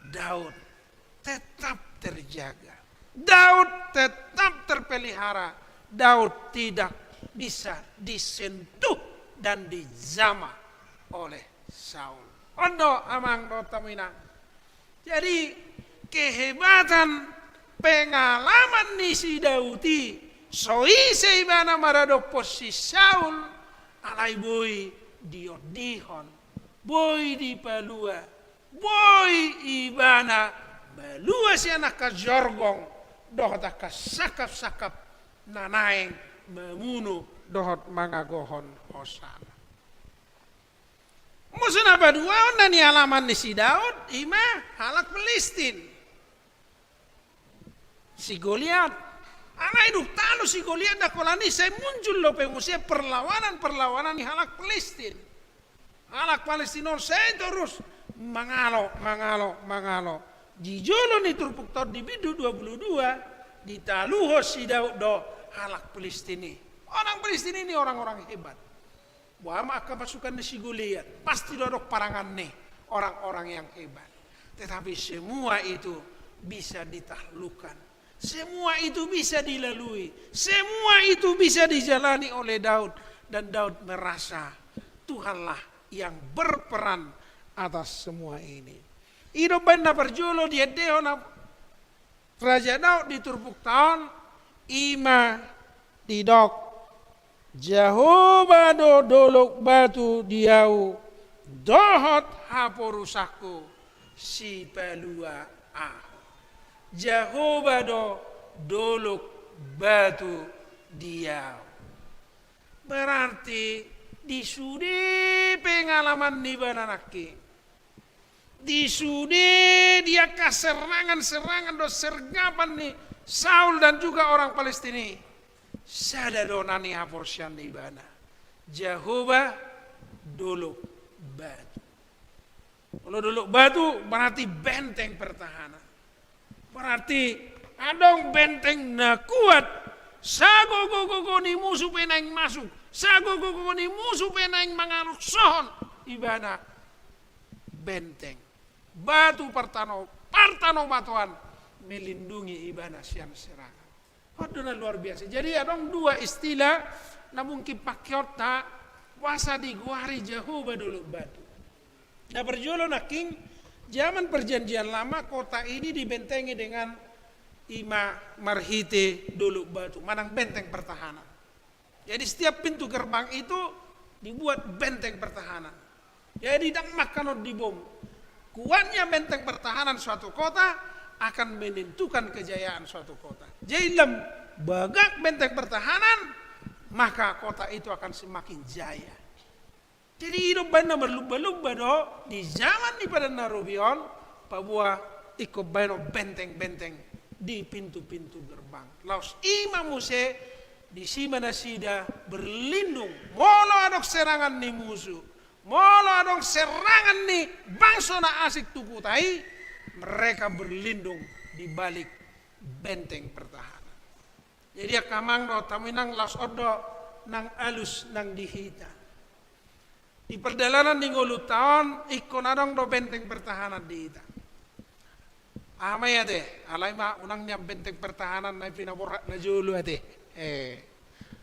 Daud tetap terjaga, Daud tetap terpelihara, Daud tidak bisa disentuh dan dijamah oleh Saul. Ondo amang do tamina. Jadi kehebatan pengalaman ni si Dauti soi seibana marado posi Saul alai boy diodihon boy di palua boy ibana balua si anak ka jorgong dohot ka sakap nanaeng memunu dohot mangagohon hosana. Musuh apa dua nani alaman ni si Daud ima halak Filistin si Goliat. Ana hidup tanu si Goliat da kolani saya muncul lo pengusia perlawanan di halak Palestina. Halak Palestina saya terus mangalo. Jijolo ni turpuk tor di bidu 22 ditaluho si Daud do halak Palestina. Orang Palestina ini orang-orang hebat. Wama akan pasukan si Goliat pasti dodok parangan nih orang-orang yang hebat. Tetapi semua itu bisa ditaklukkan. Semua itu bisa dilalui. Semua itu bisa dijalani oleh Daud. Dan Daud merasa Tuhanlah yang berperan atas semua ini. Hidup benda perjolo dia deona Raja Daud di turbuk tahun ima di dok Jehovah do dolok batu diau dohot haporusaku si pelua Jehovah do dolok batu diau. Berarti disudi pengalaman di bananaki. Disudi dia serangan do sergapan nih Saul dan juga orang Palestina. Sada donani haporsian di bana. Jehovah dolok batu. Kalau dolok batu berarti benteng pertahanan. Berarti adong benteng na kuat. Sago go ni musuh penaing masuk. Sago go ni musuh penaing mangaruk sohon. Ibana benteng. Batu partano batuan melindungi ibana siang serangan. Hodona luar biasa. Jadi adong dua istilah na mungkin pakiota wasa diguari Jehovah dolok batu. Nah berjolo na king zaman perjanjian lama kota ini dibentengi dengan ima marhite dolok batu, manang benteng pertahanan. Jadi setiap pintu gerbang itu dibuat benteng pertahanan. Jadi dak makan dibom. Kuatnya benteng pertahanan suatu kota akan menentukan kejayaan suatu kota. Jadi dalam bagak benteng pertahanan maka kota itu akan semakin jaya. Jadi hidup benda berlubah-lubah do di zaman di pada Narubion, Papua ikut beno benteng-benteng di pintu-pintu gerbang. Laos Imam Musa di Simana Sida berlindung. Molo adok serangan ni musuh, molo adok serangan ni bangsa na asik tukutai, mereka berlindung di balik benteng pertahanan. Jadi akamang do taminang laos odo nang alus nang dihita. Di perjalanan di ngolu tahun ikon adong do benteng pertahanan di ita. Amay ate, alay ma unang niya benteng pertahanan na pinaborak na julu ate.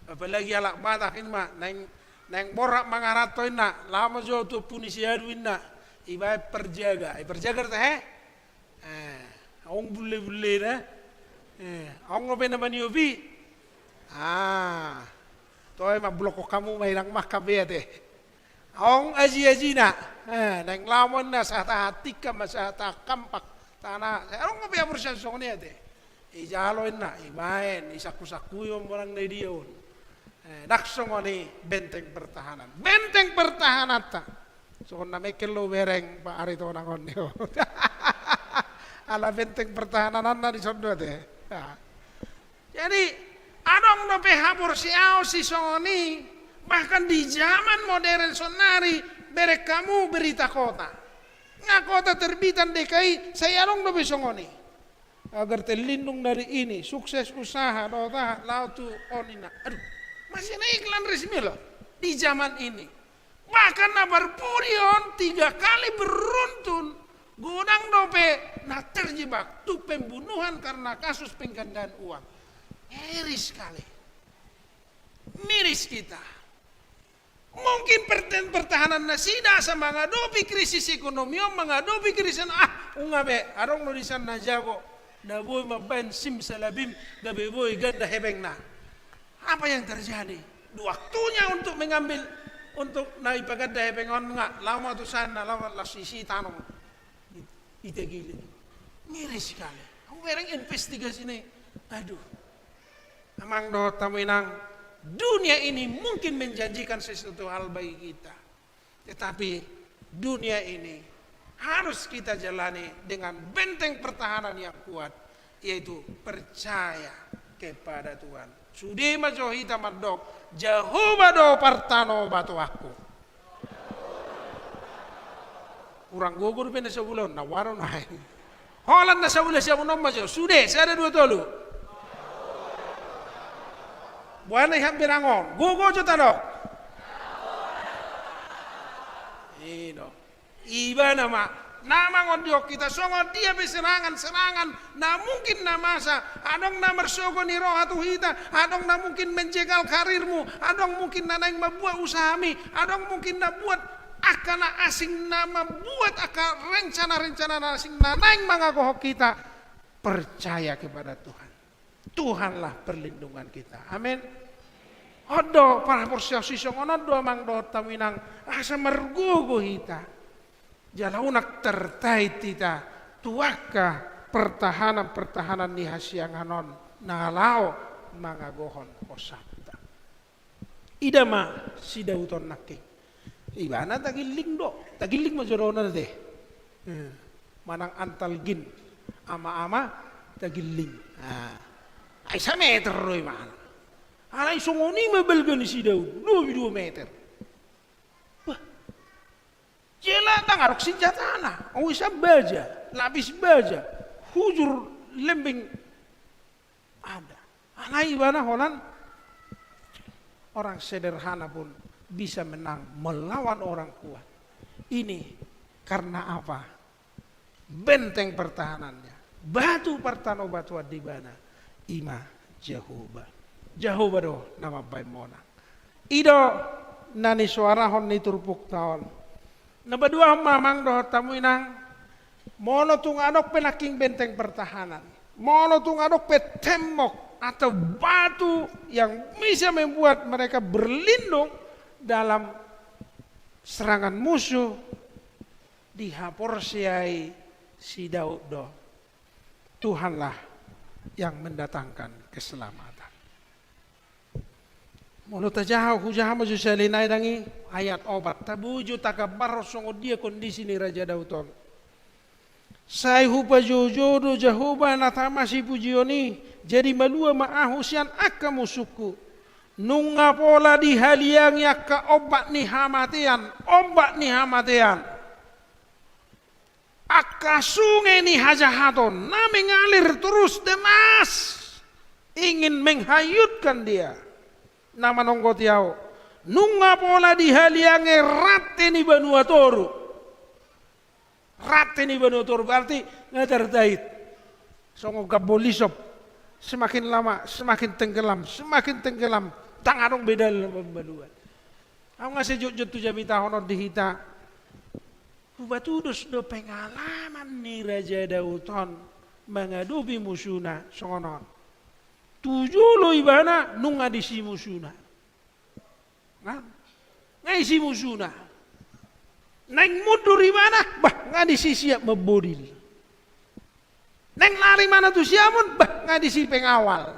Apalagi alak batakin ma nang borak mangaratoy na lama jo tu punisiaduin na iba perjaga. Perjaga teh aong bulle na. Aong ngoben naman yobi. Toy ma bloko kamu may nang makabe ate. Aong aji na, nang lawan na sa tahatika masata kampak tanah. Aong ngabiya bersya songni ate, ijaloin na, imain, isaku-sakuyon mo lang na diyon. Daksong ni benteng pertahanan, benteng pertahanan ta. So na may kilo bereng pa arito na konyo. Ala benteng pertahanan na di sondo ate. Jadi adong no pehabur siao si songoni. Bahkan di zaman modern sonari berek kamu berita kota. Nga kota terbitan DKI saya dong do besongoni. Agar terlindung dari ini, sukses usaha dota lautu onina. Aduh, masih na iklan resmi loh di zaman ini. Bahkan na berpurion 3 kali beruntun gudang dope na terjebak tu pembunuhan karena kasus penggandaan uang. Miris sekali. Miris kita. Mungkin pertahanan nasida sa menghadapi krisis ekonomi, menghadapi krisis ungabe, arong no disan na jago, na boy mabain sim salabim, gabe boy ganda hebeng na. Apa yang terjadi? Waktunya untuk mengambil, untuk naipaganda hebengon nga, lama tu sana, lama lasisi tanong, itegili. Miris sekali. Ang mereng investigasi ni, aduh, amang do taminang. Dunia ini mungkin menjanjikan sesuatu hal bagi kita. Tetapi dunia ini harus kita jalani dengan benteng pertahanan yang kuat. Yaitu percaya kepada Tuhan. Sudema johita madok, Jehovah do partano batu aku. Urang gugur pena sebulan, na waron hai. Holan na sebulan siapa nomor jo, sudah, saya ada 2 tolu. Buana hampir angon, gugur jo tado. Ino, iba nama ngondiok kita songon dia serangan, na mungkin na masa, adong na mersogo ni roh atu hita, adong na mungkin menjegal karirmu, adong mungkin na naing mabuat usahami, adong mungkin na buat akana asing nama buat aka rencana asing na naing mangagohok kita. Percaya kepada Tuhan. Tuhanlah perlindungan kita. Amin. Odo para porsiao sisong onodo mang do taminang asa mergugo hita. Jalaunak tertait kita tuaka pertahanan ni hasianganon nalao mangagohon osapta. Idama si dauton naking. Ibana tagiling mo jorona deh. Manang antal gin ama tagiling. Ay sa meter roy man. Alay sungoni mabelgan si Daud 2 meter. Jela tangarok senjatana, isa baja, lapis baja, hujur lembing ada. Alay ibana holan orang sederhana pun bisa menang melawan orang kuat. Ini karena apa? Benteng pertahanannya. Batu partano batu adibana. Ima Jehovah. Jehovah do nama baik mona. Ido nani suara hon ni turpuk taon. Nabadua mamang do tamu inang. Mono tung adok penaking benteng pertahanan. Mono tung adok petembok atau batu yang bisa membuat mereka berlindung dalam serangan musuh dihaporsiai si Daud do. Tuhanlah yang mendatangkan keselamatan. Mulut jauh hujaha maju selinai dangi ayat obat tabuju takabar songo dia kondisi ni Raja Dauton. Sai hupa jojodo Jehovah natama si pujioni jadi malua maahu sian akka musuku. Nunga pola di haliang yakka obat ni hamatian. Akka sungai ni hajahaton na mengalir terus demas ingin menghayutkan dia. Nama nongko tiao nunga pola di haliange rate ni banuatoru berarti ngatertait songo gabolisop semakin lama semakin tenggelam tangarong bedal pembaluan aku ngasih jujut tu jamita honor dihita kubatudus do pengalaman ni Raja Dauton mengadubi musuhna songonon 7 lo ibana nung adisi musuna. Ngaisi musuna. Neng mundur ibana bah ngadisi siap mebodil. Neng lari mana tu siamun bah ngadisi pengawal.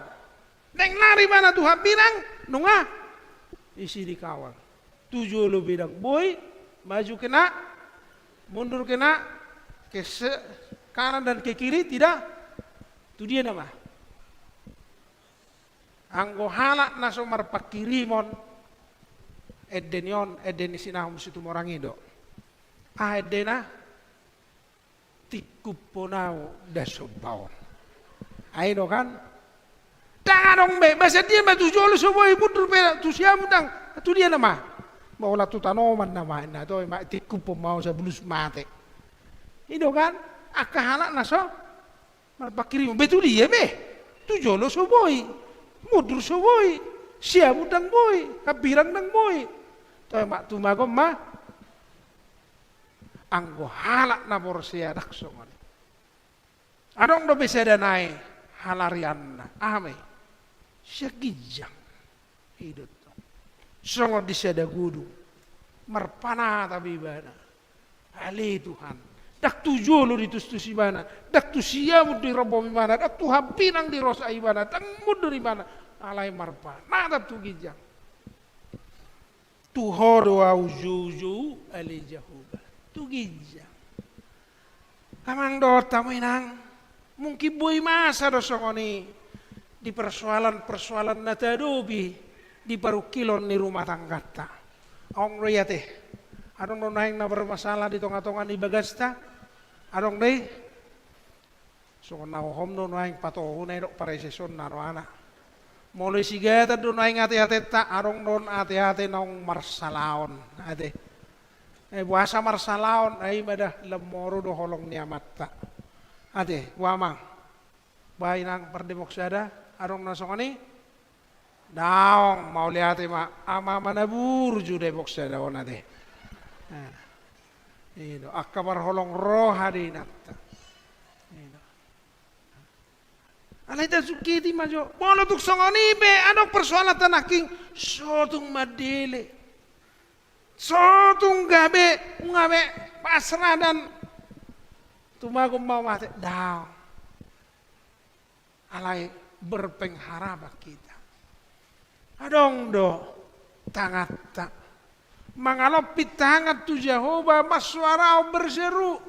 Neng lari mana tu hapirang nunga isi dikawal. 7 lo bidang boy maju kena mundur kena ke kanan dan ke kiri tidak. Itu dia nama. Anggo halak naso marpakirimon edeni sinahum situ morangido. Edena tikuponau dasobawon. Aino kan? Tanong be basa dia matu jolo soboy mundur pe tu siamu dang. Tu dia nama. Maulah tu tanoman nama na to ma tikupo mau sa bulus mate. Ido kan? Akka halak naso marpakirimon betul dia be. Tu jolo soboy. Mudur soboy, siamu dang boy, kabirang dang boy. Toy mak tumagom ma, anggo halak na borsia daksongan. Adong do bisa danai halarian na, ame, siya gijang hidut. Songo di sada gudu, marpana tabi bana, ali Tuhan. Dak tu jolo di tus ibana, dak tu siamu di robo ibana, dak tu hampinang di rosa ibana, dak mundur ibana, alai marpa, nadap tu gijang. Tu hodo au juju ali Jehovah, tu gijang. Kamang do tamu inang, mungkin boy masa do songoni, di persoalan-persoalan natadobi di parukilon ni rumah tangga ta. Ong royate, adong nonaing na bermasalah di tonga-tonga ni bagasta, adong deh, so nauhom nonaing patoho na idok pareseson na roana. Mulai sigata nonaing ate-ate ta, adong non ate-ate naong marsalaon, ate. Buasa marsalaon ay mada lemoro do holong niamat ta. Ate, wamang, bayi nang perdemoksada, adong nasongani, daong mau lihat ma ama mana burju debok sada ona de. Ini akabar holong roh hari natta. Alai ta sukiti majo. Bono tuk songoni be adok persoalan tanaking sotung madele. Sotung ngabe pasrah dan tumagum mau mate daong. Alai berpengharap kita. Adong do tangat tak mangalopit tangat tu Jehovah maswarau berseru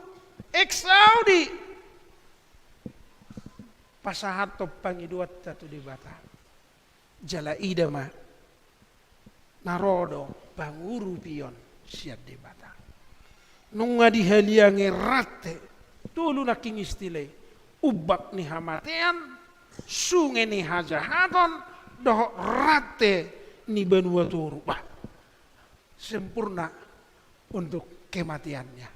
eksaudi pasahat topang iduat tu di bata jala idama narodo panguru pion siat di bata nunga di haliange rate tulu naking istile ubak ni hamatean sunge ni hajahaton doh rate ni benua turu sempurna untuk kematiannya.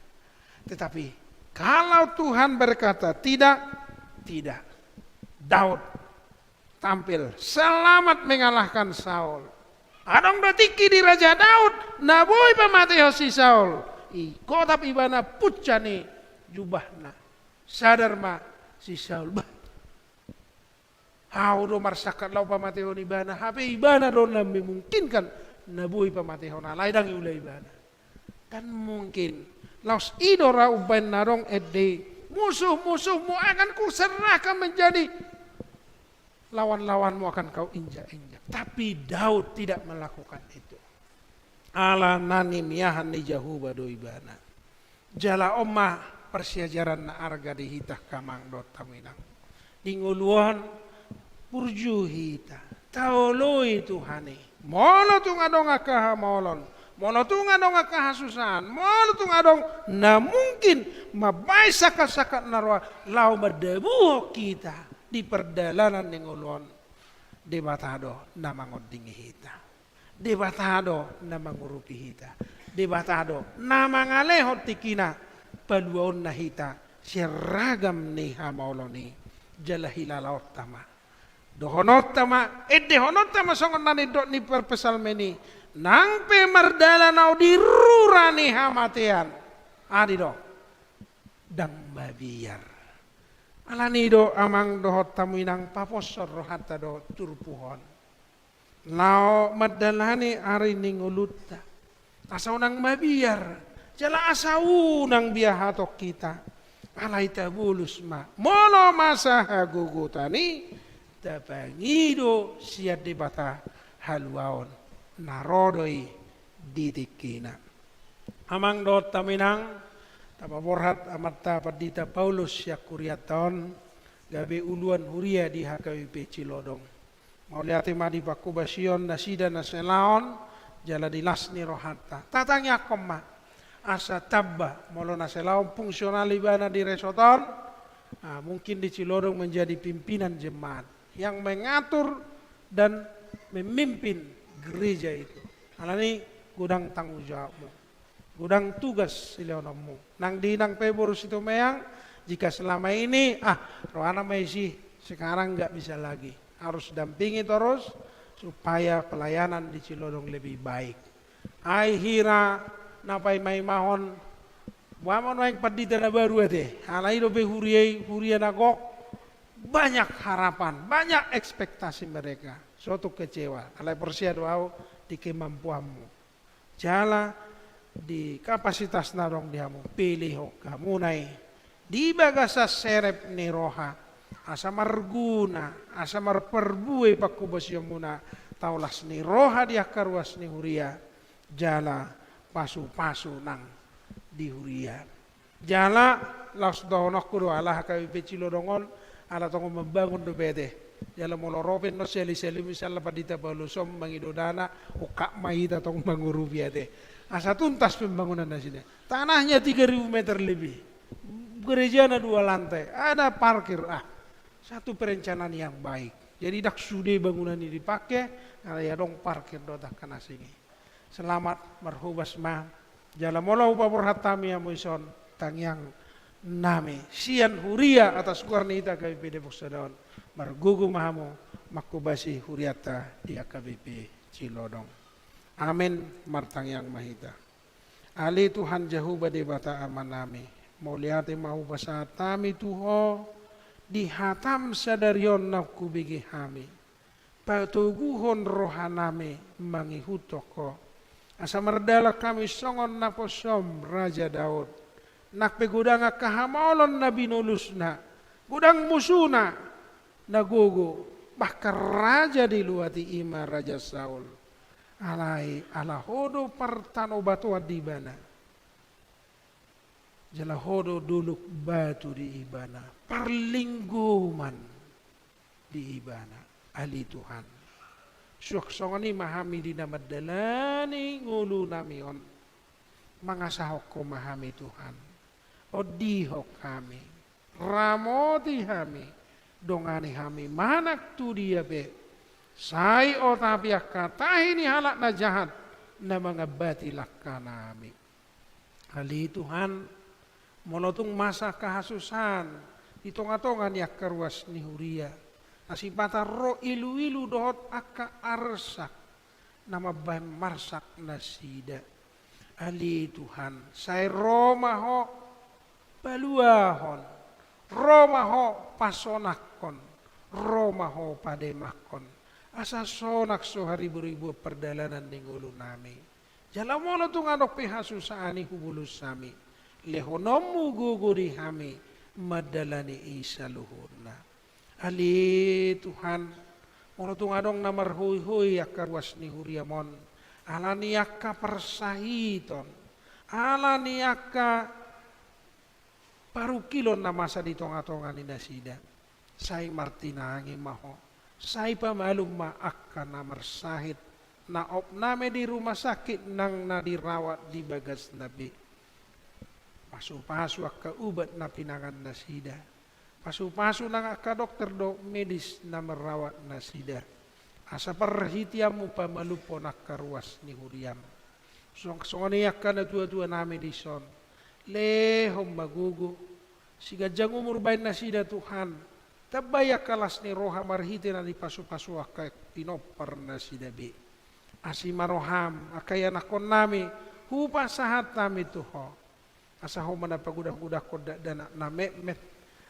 Tetapi kalau Tuhan berkata tidak, Daud tampil selamat mengalahkan Saul. Adong dotiki di Raja Daud, naboi pamateo si Saul. Kotap ibana pucani jubahna. Sadar ma si Saul do marsakat lau pamateo ni bana, hape ibana don na memungkinkan nabui pamateo na laidang iula ibana. Kan mungkin laus idora uban narong edde musuh-musuhmu akan kuserahkan menjadi lawan-lawanmu akan kau injak-injak. Tapi Daud tidak melakukan itu. Ala nani miyahan ni jahuba do ibana. Jala omah persiajaran na arga dihitah kamang do taminang. Dinguluan purjuhita taoloi Tuhane mono tung adong akaha molon mono tung adong akaha susahan mono tung adong na mungkin mabay sakat-sakat narwa lau berdebuh kita di perdalanan ningulon debatado na mangodingi hita debatado na mangurupi hita debatado na mangalehot tikina paluon na hita siragam ni hamoloni jala hilalaot tama dohonot tama dehonot tama songon nani dot ni perpesal meni nang pe mardala nau dirurani hamatean adi do dang babiar alani do amang dohot tamu inang paposor rohata do turpuhon nau madalani ari ningulutta asau nang babiar jala asau nang biahatok kita alai tabulus ma mono masa hagugutani tapangido siat debata haluaon narodoi ditikina amang dot taminang tapaborhat amatta padita Paulus yakuriaton gabe uluan huria di HKBP Cilodong mau lihat di bakubasion nasida naselaon jala dilasni rohata tatangnya koma asa tabba molo naselaon fungsional ibana di resoton mungkin di Cilodong menjadi pimpinan jemaat yang mengatur dan memimpin gereja itu. Alani gudang tanggung jawabmu, gudang tugas sileonamu. Nang dinang peborus itu meyang, jika selama ini rohana maisi sekarang nggak bisa lagi, harus dampingi terus supaya pelayanan di Cilodong lebih baik. Ai hira napai mai mahon, wamon waik padita na baru ate, alai do be huria nagok. Banyak harapan, banyak ekspektasi mereka. Suatu kecewa. Alai persia doau di kemampuanmu. Jala di kapasitas narong diamu. Pilih ho kamu nai. Di bagasa serep ni roha. Asa marguna. Asa marperbue pakubasyamuna. Taulas ni roha di akarwas ni huria. Jala pasu-pasu nang di huria. Jala laus doonok kudo Allah HKBP Cilodongon ala tongo membangun do bede Jala moloropen no seli-seli misalnya padita balusom mangidodana ukak maita tong mangurubia te. Asa tuntas pembangunan di sini. Tanahnya 3.000 meter lebih. Gerejana 2 lantai. Ada parkir. Satu perencanaan yang baik. Jadi dak sude bangunan ini dipakai, ya dong parkir dotak kana sini. Selamat marhubas ma. Jala molau pabor hatami amuison tangyang name. Sian huria atas kuarnita KBP Depok Sadaon. Margugu mahamu makubasi huriata di AKBP Cilodong. Amin martangyang mahita. Ali Tuhan Jahuba debata amanami. Mauliate mau basatami tuho. Dihatam sadarion nafku bigi hami. Patuguhon rohaname mangihutoko. Asa merdala kami songon naposom Raja Daud. Nak pegudanga kahamolon na binulusna. Gudang musuna nagugo. Bahkan raja diluati ima Raja Saul. Alai alahodo partano batu adibana. Jalahodo duluk batu di ibana. Perlingguman di ibana. Ali Tuhan. Suaksongani mahami di nama dalani ngulu namion. Mangasahok ko mahami Tuhan. Odihok kami. Ramoti kami. Dongani kami. Manak tu dia be. Sai o tapi katahi ni halak na jahat. Na mga batilak ka nami. Ali Tuhan. Molotung masa kahasusan. Itonga-tonga ni akaruas ni huria. Asipata ro ilu-ilu dohot aka arsak. Nama bahan marsak nasida. Ali Tuhan. Saya romaho baluahon. Romaho pasonakon. Romaho pademakon. Asa sonak so haribu-ribu perdalanan di ngulu nami. Jala molotung anok pihasusani hubulus sami. Lehonomu guguri hami madalani isa luhurna. Ali Tuhan monotung adong namar hui akarwas ni huriamon. Alani akka persahiton. Alani akka parukilon na masa di tonga-tonga ni nasida. Say martinangi maho. Say pamalum ma akka namar sahit. Na opname di rumah sakit nang nadirawat di bagas nabi. Pasu-pasu akka ubat na pinangan na sida. Pasu-pasu nang akka dokter do medis na merawat na sida. Asa perhitiamu pamalupo nakkaruas ni huriam. Songoni akka na tua-tua nami di son. Lehom magugu. Siga jang umur bain na sida Tuhan. Tabaya kalas ni roha marhiti na di pasu-pasu akka pinopar na sida bi. Asi maroham akaya nakon nami. Hupa sahat nami tuho. Asa ho mana pagudah-gudah koda dan na met.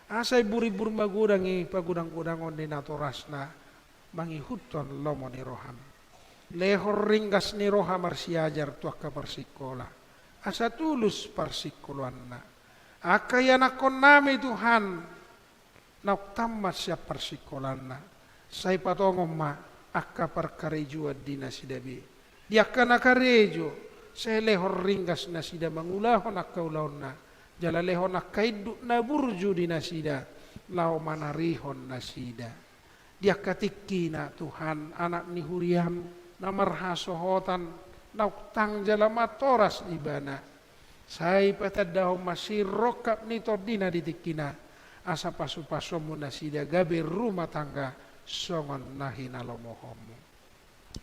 Asay buri-buri magudangi pagudang-gudangon ni natorasna mangihuton lomo ni roham. Lehor ringgas ni roham arsiajar tuaka persikola. Asa tulus persikoluanna. Akaya nakon nami Tuhan. Nauktamat siya persikolanna. Say patongom ma akka perkarejuan dinasidabi. Diaka nakarejo. Saya lehor ringgas nasida mangulahon akkaulahon na. Jala lehon akkaidu na burju di nasida. Lau manarihon nasida. Dia katiki na Tuhan anak ni huriam. Na marhasohotan. Nauktang jala matoras ibana. Say patadaw masih rokap ni tordina ditikina. Asa pasu-pasumu nasida gabe rumah tangga. Songon nahinalomohomu.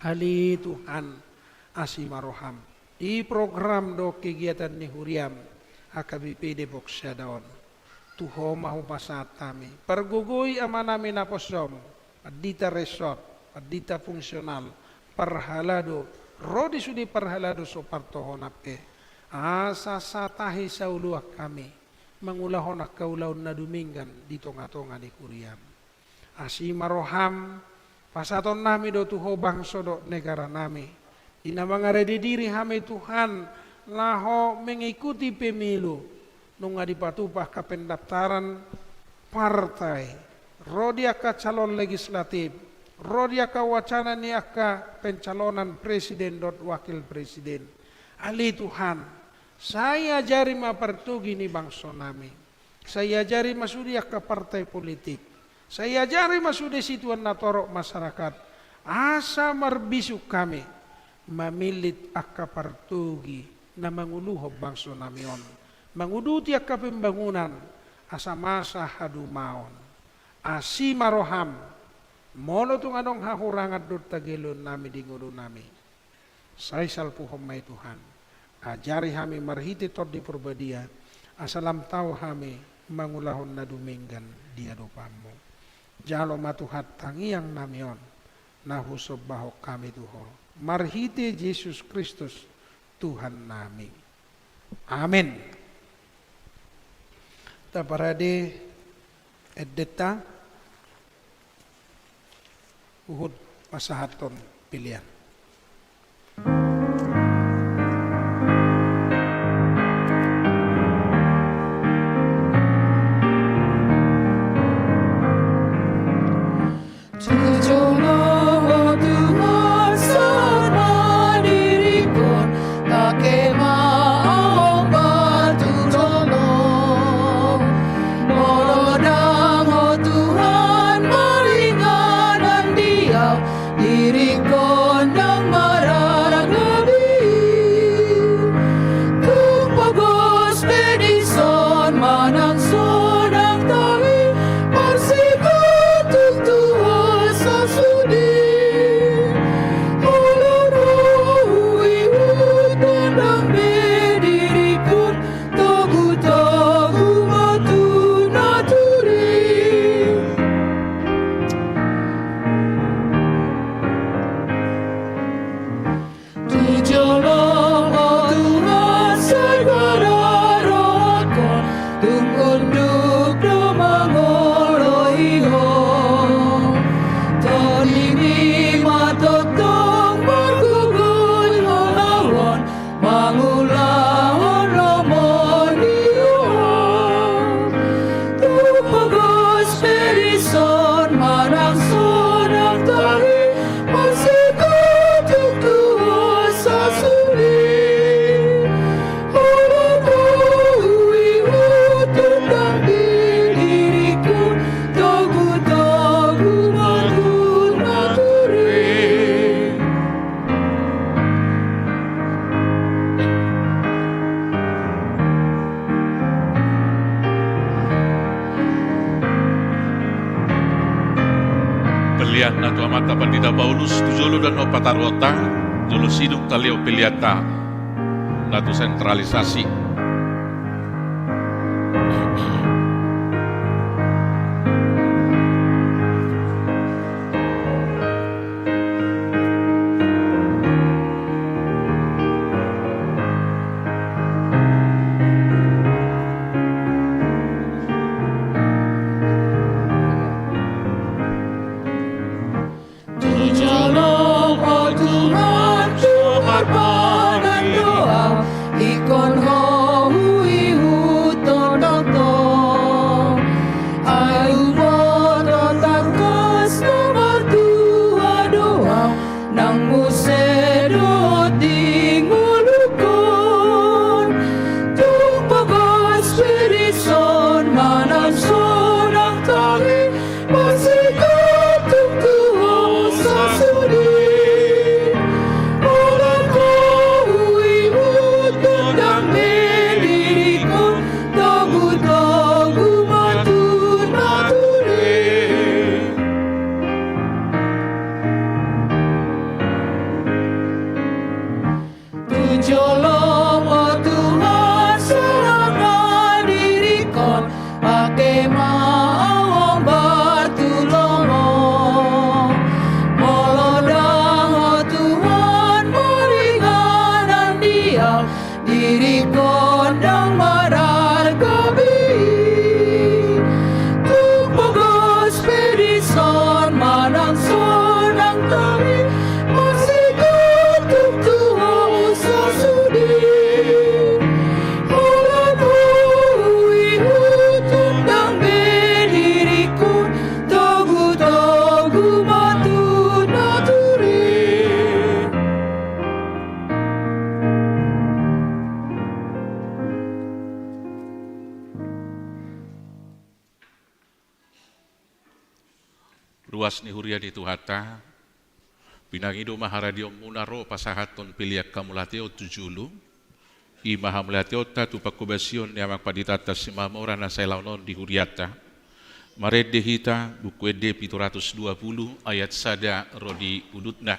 Ali Tuhan asimaroham. Di program do kegiatan ni huriam AKBP Depok Sadaon. Tuho mahu pasatami. Pergugui amanami naposom. Adita resort. Adita fungsional. Perhalado. Rodi sudi perhalado so partohonape. Asa satahi sauluak kami. Mangulahonak kaulaun na duminggan di tonga-tonga ni huriam. Asimaroham. Pasaton nami do tuho bangso do negara nami. Ina mangaredi diri hami Tuhan laho mengikuti pemilu nunga dipatupah ke pendaftaran partai rodi aka calon legislatif rodi aka wacana ni aka pencalonan presiden dan wakil presiden. Ali Tuhan saya jari ma pertugi ni bangsa nami. Saya jari masudi aka partai politik. Saya ajari masude situan natorok masyarakat. Asa marbisuk kami mamilit akka partugi na manguluhob bangso namion. Manguduti akka pembangunan asa masa hadumaon. Asi maroham mono tung anong hahurangat dot tagilon nami di ngulo nami. Say salpuhom may Tuhan. Ajari kami marhiti tot di perbadian. Asalam tahu kami mangulahon na duminggan di adopamu. Jalo matuhat tangiang namion na husob bahok kami tuho. Marhiti Yesus Kristus Tuhan nami. Amin. Taparade edeta uhud pasahaton pilihan. Pilihan na tuamat na Pandita Paulus tujolo dan opatarota jolo sidung talio piliata natu sentralisasi Masih kutuk Tuhan sesudi luas ni huria di tuhata, pinangido maharadio munaro pasahaton piliak kamulateo tujulu, i mahamulateo tatu pakubasion ni amak paditata si mamora na selaunon di huriata, marede hita buku ede 720 ayat sada rodi udutna.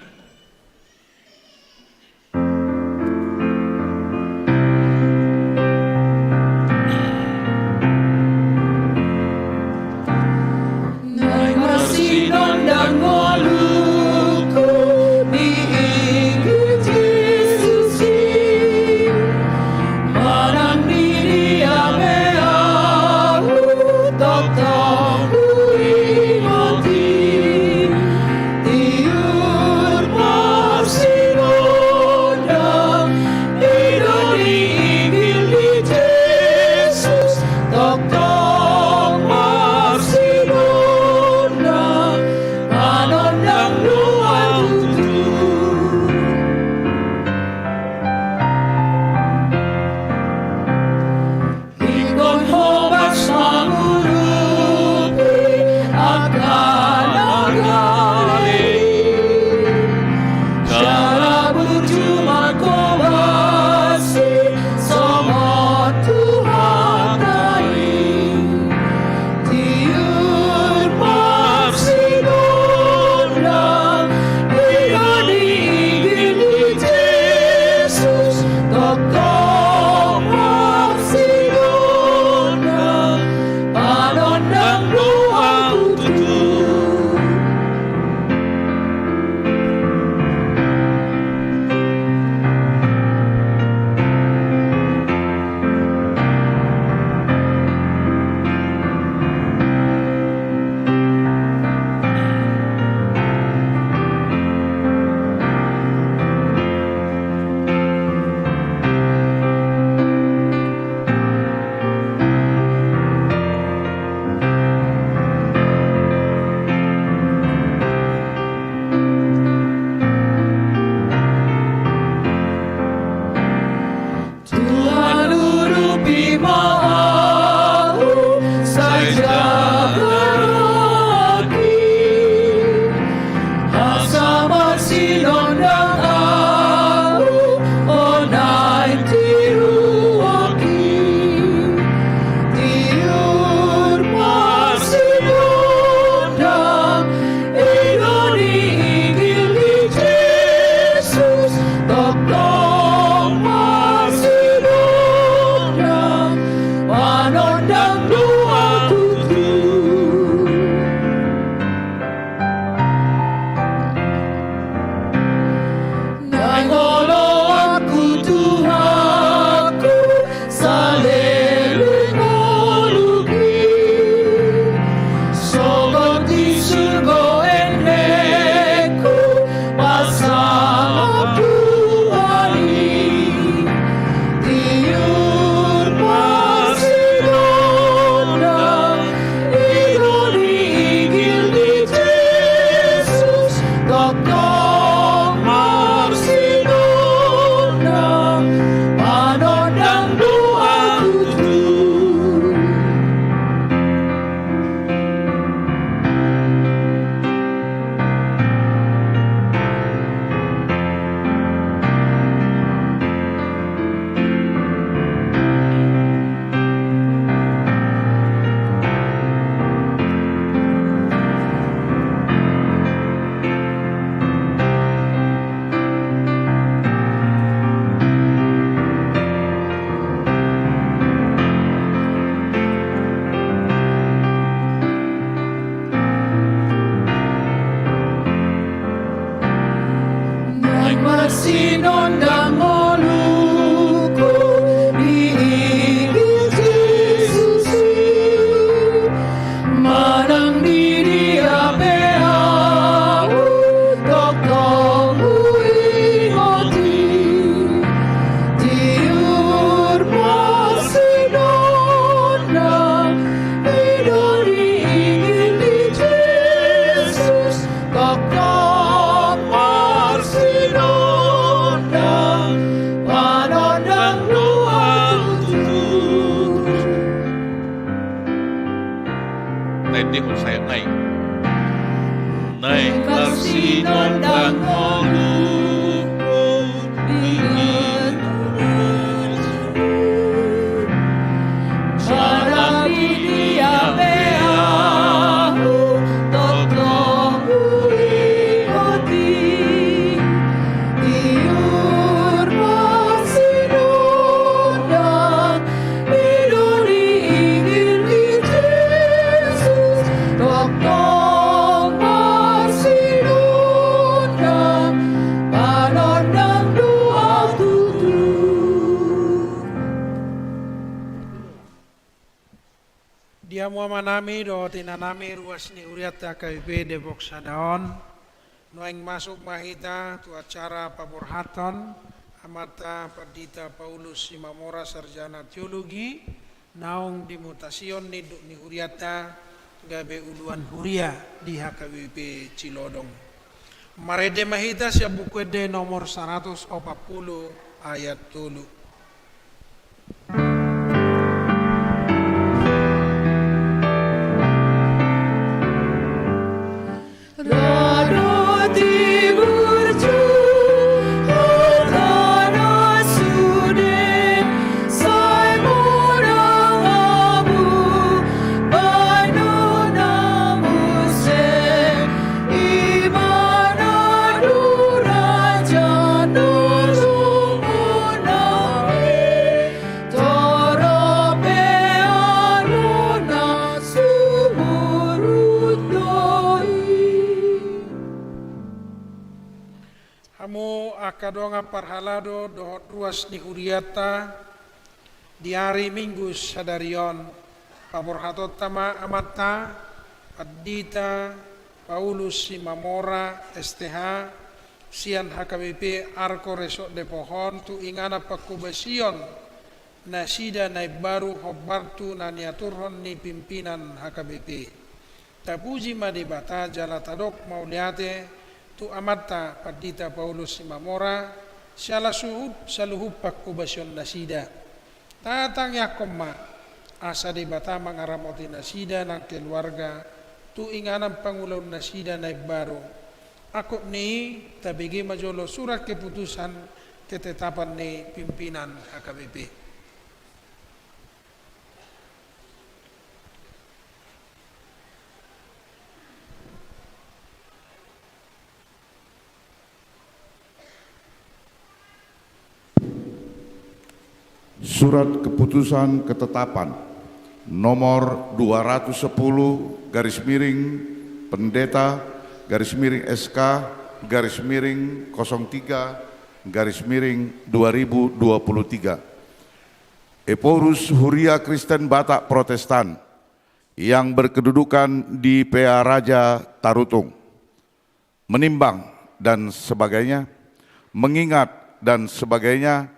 inondang molumpur dingin Barang dia beahu totong ikoti Iur masinundang Iduri ingin di Yesus Totong masinundang Panondang doa tutup Dia mua manami do tinanami ruas ni uriat KBP Depok Sadaon. Noeng masuk mahita tu acara paborhaton amata Perdita Paulus Simamora Sarjana Teologi naung dimutasion ni huriata gabe uluan huria di HKBP Cilodong. Marede mahita siya bukwede nomor 140 ayat 3. Rado timur tanah sude sai murang abu banu namuse imana duraja nusumunami torope aluna sumurutoi Hamu akadonga parhalado dohot ruas ni huriata di hari Minggu sadarion paborhatot tama amata Perdita Paulus Simamora STH sian HKBP Arko Resok Depohon tu ingana pakubasion nasida naib baru hobartu na niaturhon ni pimpinan HKBP tapuji madibata jalatadok mauliate tu amata Perdita Paulus Simamora siala saluhub pakubasyon nasida tatang yakoma asa dibata mangaramoti nasida ng keluarga tu inganam pangulaw nasida na baru ako ni tabigi majolo surat keputusan ketetapan ni pimpinan HKBP. Surat Keputusan Ketetapan nomor 210 garis miring Pendeta garis miring SK garis miring 03 garis miring 2023 Eporus Huria Kristen Batak Protestan yang berkedudukan di PA Raja Tarutung menimbang dan sebagainya, mengingat dan sebagainya,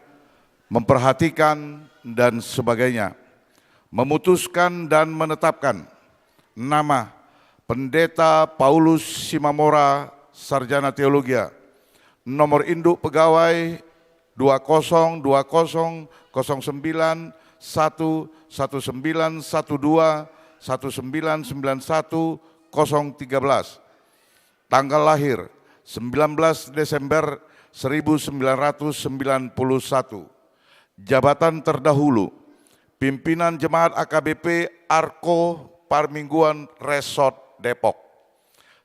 memperhatikan dan sebagainya, memutuskan dan menetapkan nama Pendeta Paulus Simamora Sarjana Teologi, nomor induk pegawai 2020091191121913, tanggal lahir 19 Desember 1991. Jabatan terdahulu, pimpinan Jemaat AKBP Arko Parmingguan Resort Depok.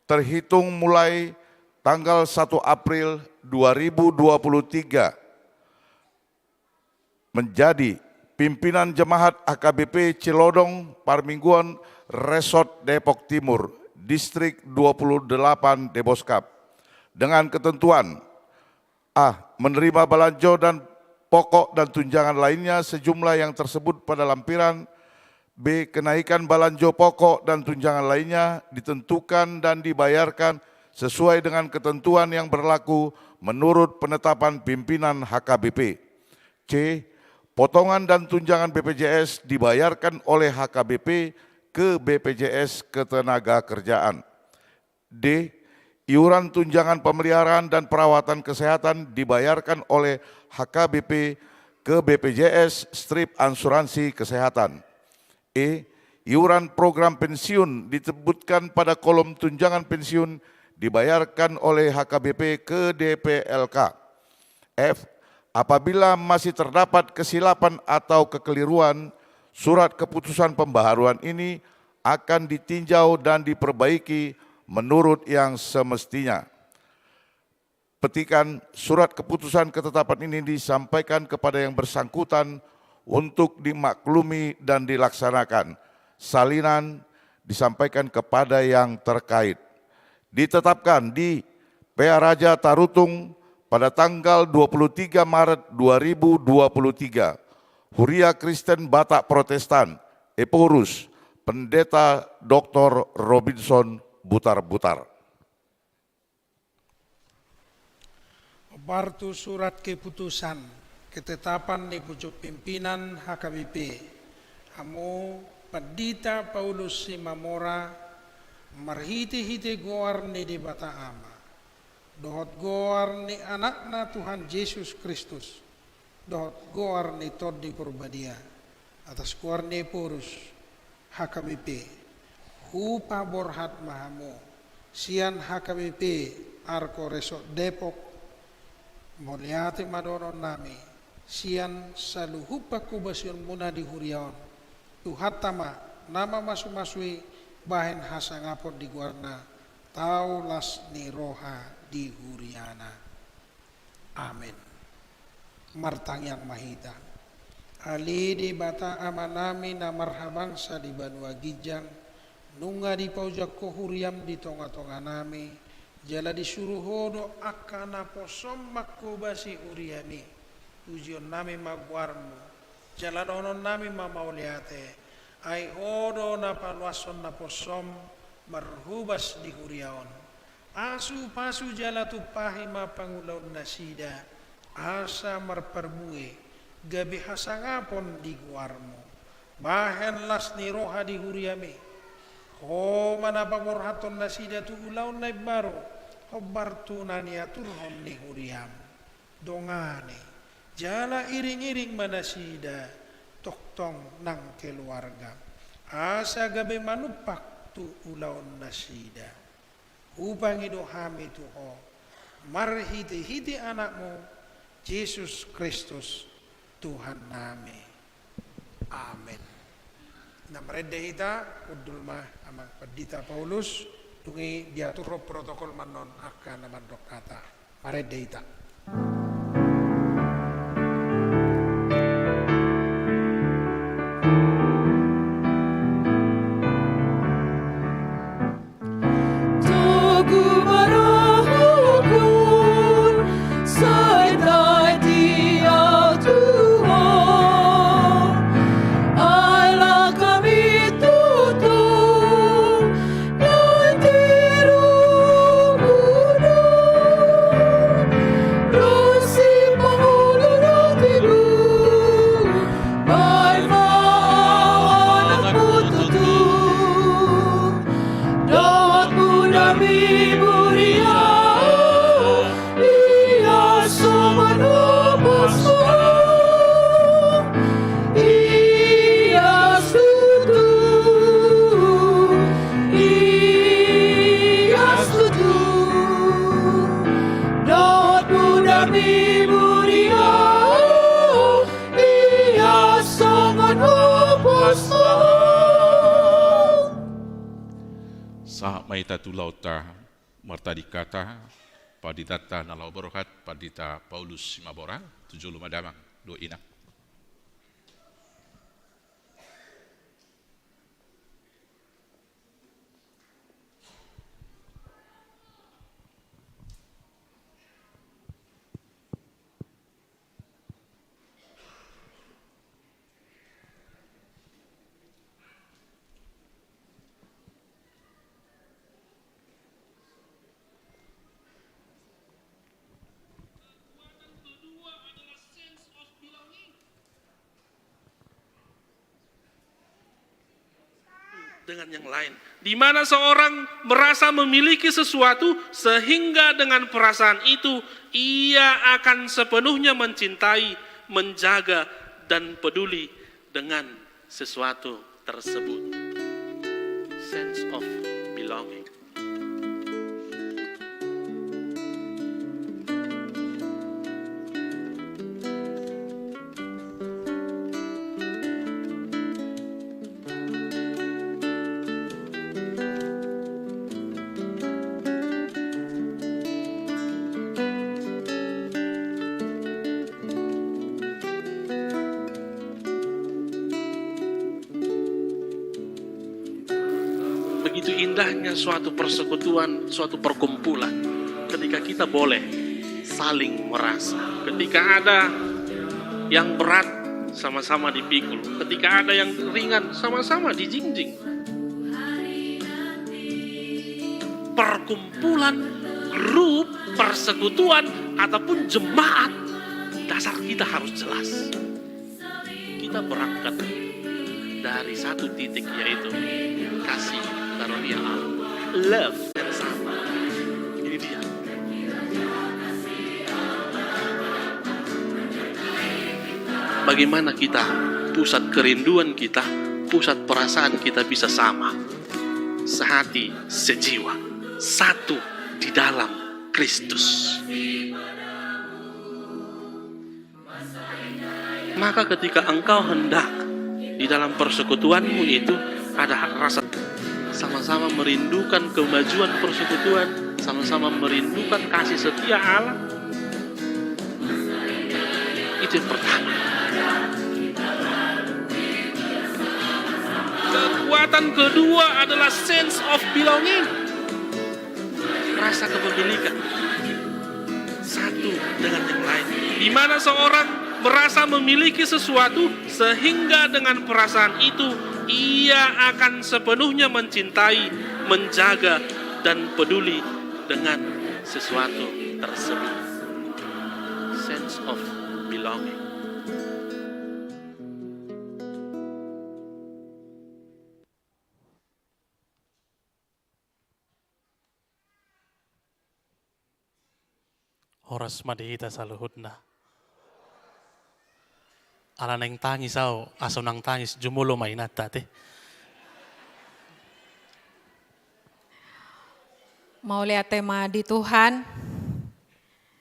Terhitung mulai tanggal 1 April 2023 menjadi pimpinan Jemaat AKBP Cilodong Parmingguan Resort Depok Timur, Distrik 28 Deboskap. Dengan ketentuan A. Menerima balanjo dan pokok dan tunjangan lainnya sejumlah yang tersebut pada lampiran. B. Kenaikan balanjo pokok dan tunjangan lainnya ditentukan dan dibayarkan sesuai dengan ketentuan yang berlaku menurut penetapan pimpinan HKBP. C. Potongan dan tunjangan BPJS dibayarkan oleh HKBP ke BPJS Ketenagakerjaan. D. Iuran tunjangan pemeliharaan dan perawatan kesehatan dibayarkan oleh HKBP ke BPJS strip asuransi kesehatan. E. Iuran program pensiun disebutkan pada kolom tunjangan pensiun dibayarkan oleh HKBP ke DPLK. F. Apabila masih terdapat kesilapan atau kekeliruan, surat keputusan pembaharuan ini akan ditinjau dan diperbaiki menurut yang semestinya. Petikan surat keputusan ketetapan ini disampaikan kepada yang bersangkutan untuk dimaklumi dan dilaksanakan. Salinan disampaikan kepada yang terkait. Ditetapkan di PA Raja Tarutung pada tanggal 23 Maret 2023. Huria Kristen Batak Protestan, Eporus, Pendeta Dr. Robinson Butar-Butar. Bartu surat keputusan ketetapan di pucuk pimpinan HKBP Hamu Pendeta Paulus Simamora marhiti-hiti goar ni di bata ama dohot goar ni anakna Tuhan Yesus Kristus dohot goar ni Tod di Purbadia atas goar ni Purus HKBP Hupa Borhat Mahamu Sian HKBP Arko Resort Depok Moliate madonon nami sian saluhupa kubasion muna di huriaon tuhatama nama masu-masui bahen hasangapon di guarna taulas ni roha di huriana. Amin. Martang yang mahita ali di bata amanami na marhabangsa di Banua Gijang nunga di paujak ko huriam di tonga-tonga nami jala disuruh hodo akana posom makubasi uriani tujuan nami magwarmu jala donon nami mamauliate ai hodo na paluason na posom marhubas di huriaon asu pasu jala tupahi ma pangulaon nasida asa marpermue gabi hasangapon di guarmu bahen las ni roha di huriami ho mana pamorhaton nasida tu ulaun na baru hobartu nania turhon ni huriam dongane jala iring-iring manasida toktong nang keluarga asa gabe manupak tu ulaun nasida upang idohami tu ho marhiti-hiti anakmu Yesus Kristus Tuhan nami. Amin. Namrede hita kudul mah amang Pendeta Paulus tungi diatur protokol manon akan naman kata marede hita. Sa maita tulauta martadikata padidata nalau berkat padita Paulus Simabora 7 lumadamang do inak. Dengan yang lain, di mana seorang merasa memiliki sesuatu sehingga dengan perasaan itu ia akan sepenuhnya mencintai, menjaga dan peduli dengan sesuatu tersebut. Sense of belonging. begitu indahnya suatu persekutuan, suatu perkumpulan. Ketika kita boleh saling merasa. Ketika ada yang berat, sama-sama dipikul. Ketika ada yang ringan, sama-sama dijingjing. Perkumpulan, grup, persekutuan, ataupun jemaat, dasar kita harus jelas. Kita berangkat dari satu titik, yaitu kasih karunia Allah, love yang sama. Ini dia. Bagaimana kita, pusat kerinduan kita, pusat perasaan kita bisa sama, sehati, sejiwa, satu di dalam Kristus. Maka ketika engkau hendak di dalam persekutuanmu itu ada rasa sama-sama merindukan kemajuan persekutuan, sama-sama merindukan kasih setia Allah. Itu yang pertama. Kekuatan kedua adalah sense of belonging. Rasa kepemilikan. Satu dengan yang lain. Di mana seorang merasa memiliki sesuatu sehingga dengan perasaan itu ia akan sepenuhnya mencintai, menjaga, dan peduli dengan sesuatu tersebut. Sense of belonging. Horas madihita saluhutna. Ala nang tangis aw, aso nang tangis jumulo mainat tate. Mau lihat tema di Tuhan,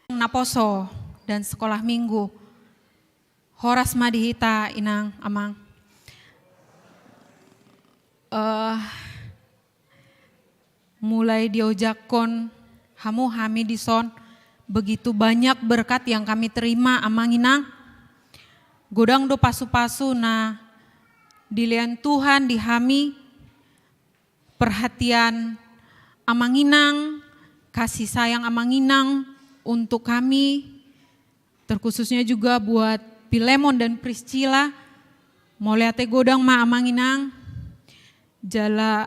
naposo dan sekolah minggu. Horas madihita inang amang. Mulai diojakon hamu hamidison, begitu banyak berkat yang kami terima amang inang. Godang do pasu-pasu na dilian Tuhan dihami, perhatian amanginang, kasih sayang amanginang untuk kami, terkhususnya juga buat Pilemon dan Priscilla. Mau lihat godang ma amanginang, jala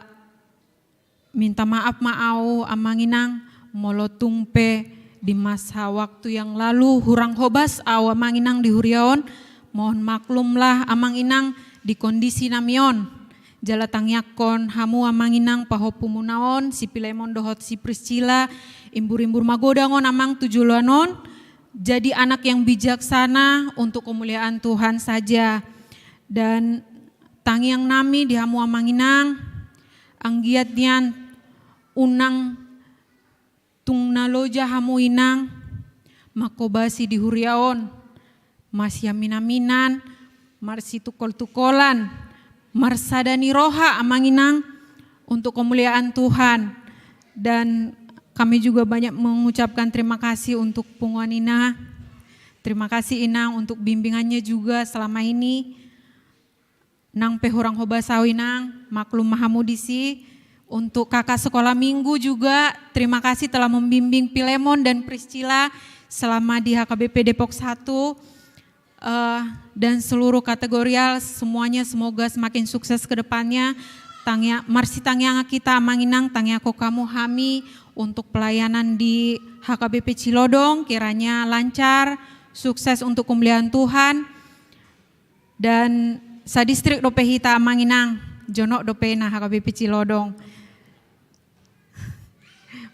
minta maaf maau amanginang, molo tungpe di masa waktu yang lalu hurang hobas aw amanginang di huriaon. Mohon maklumlah amang inang di kondisi namion. Jala tangyakon hamu amang inang pahopu munaon, si Pilemon dohot si Priscilla, imbur-imbur magodangon amang tujulanon. Jadi anak yang bijaksana untuk kemuliaan Tuhan saja. Dan tangyang nami di hamu amang inang, anggiat nian unang tungnaloja hamu inang, makobasi di huriaon. Mas yaminaminan, marsi tukol-tukolan, marsadani roha amanginang untuk kemuliaan Tuhan. Dan kami juga banyak mengucapkan terima kasih untuk Punguan Ina. Terima kasih Inang untuk bimbingannya juga selama ini. Nang pehurang hobasawi nang, maklum mahamudisi. Untuk kakak sekolah minggu juga terima kasih telah membimbing Pilemon dan Priscilla selama di HKBP Depok 1. Dan seluruh kategorial semuanya semoga semakin sukses ke depannya. Marsi tangyang kita manginang tangyako kamu hami untuk pelayanan di HKBP Cilodong kiranya lancar, sukses untuk kemuliaan Tuhan. Dan sa distrik dope hita manginang jonok dope na HKBP Cilodong.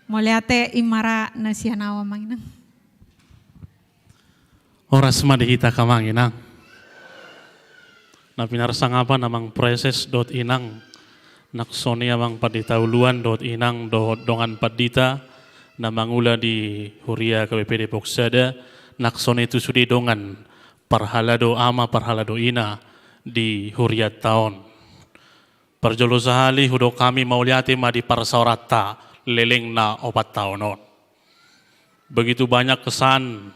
Moliate imara nasianawa manginang. Horas madihita kamang inang. Na pinarsangapa namang preses.inang. Naksoni amang paditauluan .inang dongan padita. Namang ula di Huria KBP Depok Sada. Naksoni itu sudi dongan parhalado ama parhalado ina di Huria tahun. Perjolo sahali hudo kami mauliati madi parsaurata leleng na 4 tahunon. Begitu banyak kesan,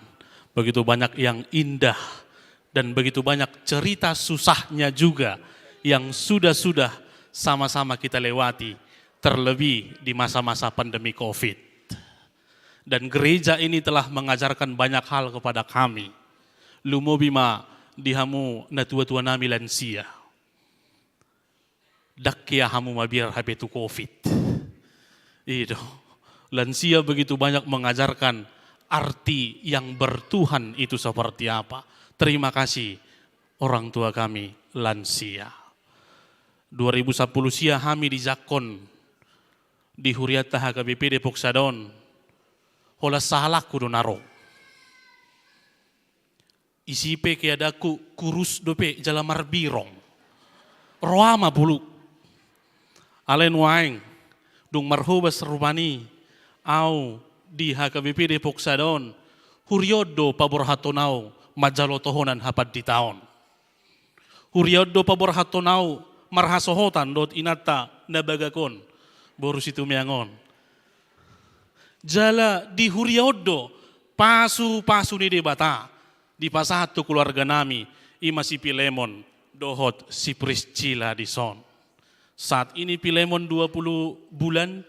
begitu banyak yang indah, dan begitu banyak cerita susahnya juga yang sudah-sudah sama-sama kita lewati terlebih di masa-masa pandemi COVID. Dan gereja ini telah mengajarkan banyak hal kepada kami. Lumobima dihamu na tua-tua nami lansia. Dakya hamu mabir habetu COVID. Itu. Lansia begitu banyak mengajarkan arti yang bertuhan itu seperti apa. Terima kasih orang tua kami lansia. 2010 sia kami di Zakon di Huriata HKBP Depok Sadon. Hola salah kudu naro. Isipe keadaku kurus dope jalamar birong. Roama bulu. Alen waeng dung marhubas rumani au di HKBP Depok Sadon. Huryodo pabor hatonau majalo tohonan hapad di tahun. Huryodo pabor hatonau marhasohotan dot inata nabagakon borus itu miangon. Jala di Huryodo pasu ni debata di pasatu keluarga nami ima si Pilemon dohot si Priscilla di son. Saat ini Pilemon 20 bulan,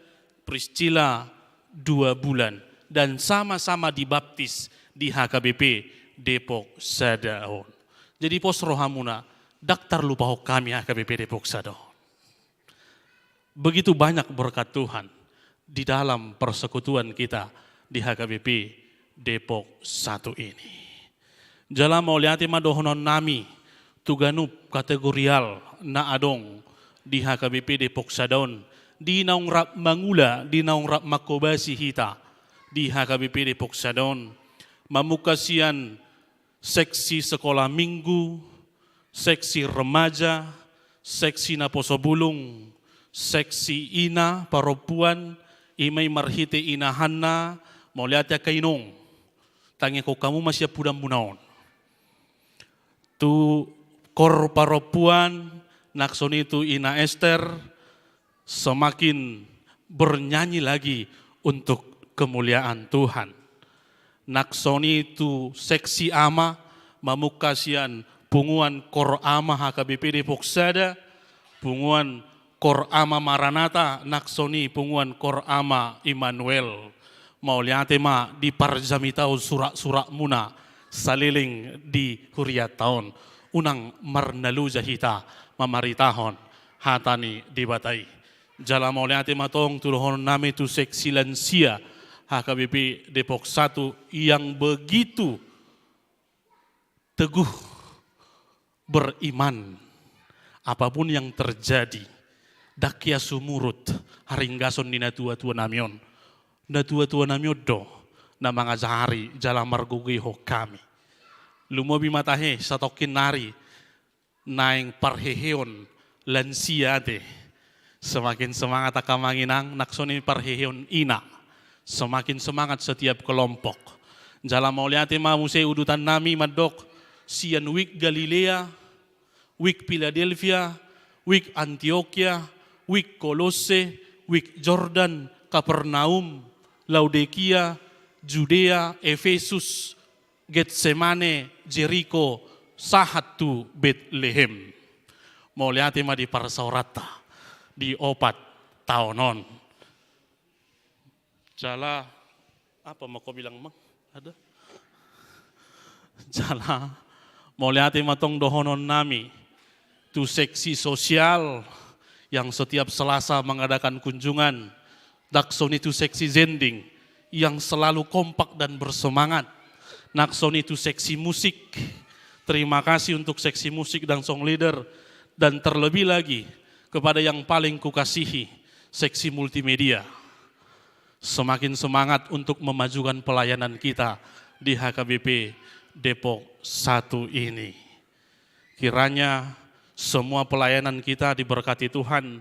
Priscilla 2 bulan dan sama-sama dibaptis di HKBP Depok Sadaon. Jadi pos rohamuna daktar lupa kami HKBP Depok Sadaon. Begitu banyak berkat Tuhan di dalam persekutuan kita di HKBP Depok 1 ini. Jala mau lihat madohonon nami tuganup kategorial na adong di HKBP Depok Sadaon di naung rap mangula di naung rap makobasi hita di HKBP Depok Sadon, mamukasian seksi sekolah minggu, seksi remaja, seksi naposobulung, seksi ina perempuan, imay marhite inahanna, mau lihat ya kainong, tanya kok kamu masih pudam bunaon. Tu kor perempuan, nakson itu ina Esther, semakin bernyanyi lagi untuk kemuliaan Tuhan. Naksoni itu seksi ama, mamukasian punguan kor ama HKBP Depok Sada, punguan kor ama Maranata, naksoni punguan kor ama Immanuel. Mau lihat ma di parjamitau surak-surak muna saliling di huriat tahun. Unang marnalu jahita mamaritahon hatani dibatai. Jala mau lihat matong tulohon nami tu seksi lansia HKBP Depok 1 yang begitu teguh beriman apapun yang terjadi dakia sumurut haringgason ni natua-tua namion natua-tua namion do na mga zahari jala margugi ho kami lumobi matahe satokin nari naing parheheon lansia de. Semakin semangat akamanginang naksoni parheheon ina. Semakin semangat setiap kelompok. Jala mau lihat musei udutan nami madok sian wik Galilea, wik Philadelphia, wik Antioquia, wik Kolose, wik Jordan, Kapernaum, Laodikia, Judea, Efesus, Getsemane, Jericho, Sahatu, Bethlehem. Mau lihat di Parsaurata. Di opat tahunon. Jala, apa mau kau bilang mang? Ada? Jala, mau lihat matong dohonon nami, tu seksi sosial yang setiap Selasa mengadakan kunjungan, dakson itu seksi zending yang selalu kompak dan bersemangat, nakson itu seksi musik. Terima kasih untuk seksi musik dan song leader dan terlebih lagi kepada yang paling kukasihi, seksi multimedia. Semakin semangat untuk memajukan pelayanan kita di HKBP Depok 1 ini. Kiranya semua pelayanan kita diberkati Tuhan,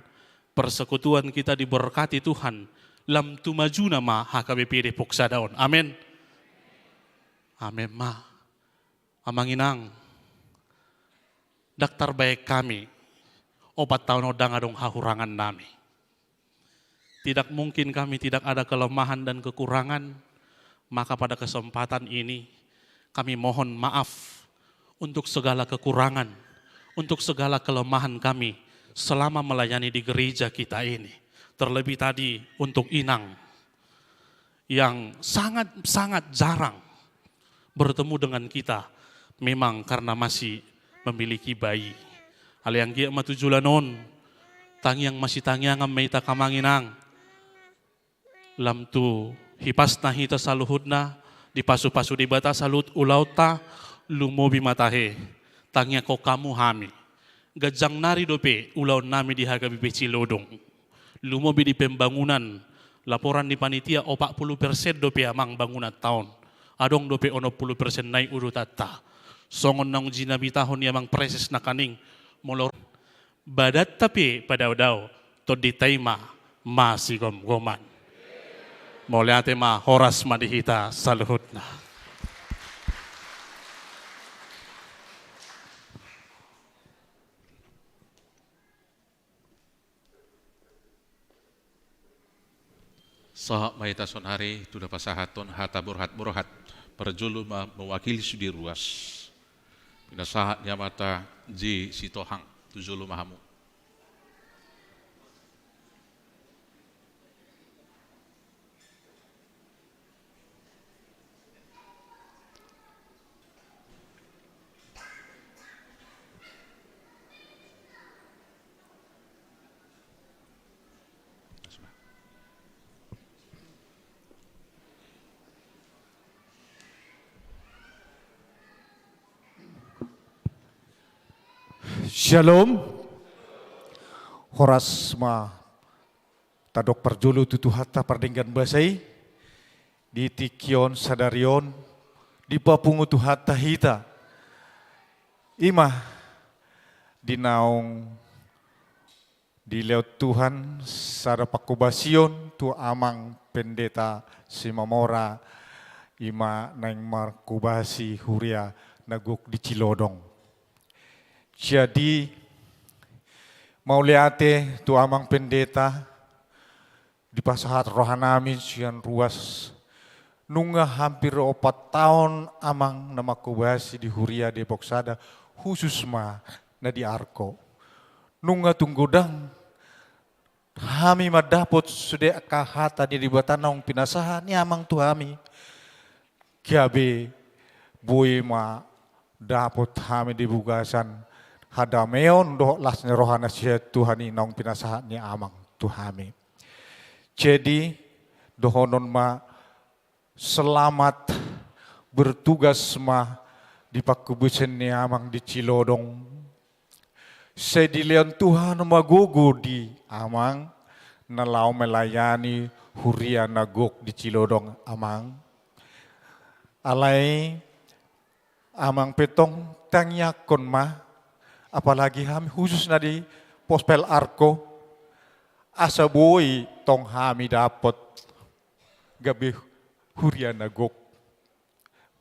persekutuan kita diberkati Tuhan, lam tumaju nama HKBP Depok Sadaon. Amin. Amin ma. Amanginang, daktar baik kami, 4 tahun odang adong hahurangan nami. Tidak mungkin kami tidak ada kelemahan dan kekurangan, maka pada kesempatan ini kami mohon maaf untuk segala kekurangan, untuk segala kelemahan kami selama melayani di gereja kita ini. terlebih tadi untuk Inang yang sangat-sangat jarang bertemu dengan kita, memang karena masih memiliki bayi. Hal yang gia matujulanon, tangyang masih tangyang meita kamanginang, lam tu hipas na hita saluhudna, di pasu-pasu di bata salut ulauta, lumobi matahe, tangya ko kamu hami. Gajang nari dope, ulaw nami di HKBP Cilodong. Lumobi di pembangunan, laporan di panitia 40% dope amang bangunan tahun. Adong dope 60% naik urutata. Songon nang jinabitahon yamang preses na kaning, molor. Badat tapi pada daw, to ditaima masih gom-goman. Moliate ma horas madihita saluhutna. Sahak maita sonhari tuda pasahaton hata burhat perjulu mewakili sudi ruas. Pina sahat nyamata ji sitohang tujulu mahamu. Shalom. Horas ma tadok perjulu tutu hatta pardenggan basai di tikion sadarion di papungu tu hatta hita ima di naung di leot Tuhan sada pakubasion tu amang pendeta Simamora ima naing markubasi huria naguk di Cilodong. Jadi mau liate tu amang pendeta di pasahat rohanami sian ruas nunga hampir 4 tahun amang nama kubasi di Huria Depok Sada khusus ma na di Arko. Nunga tunggudang kami madapot sudah kahata di batanang pinasahan ni amang tu kami. Kiabe boy ma dapot kami di bugasan hadameon doh lasnya rohana sia Tuhan inong pinasahat ni amang Tuhami. Jadi dohonon ma selamat bertugas ma di pakubusen ni amang di Cilodong. Sedilian Tuhan magugu di amang nalau melayani huria nagok di Cilodong amang. Alai amang petong tangyakon ma apalagi kami khusus na di Pospel Arko asa boy tong kami dapat gabi huria nagok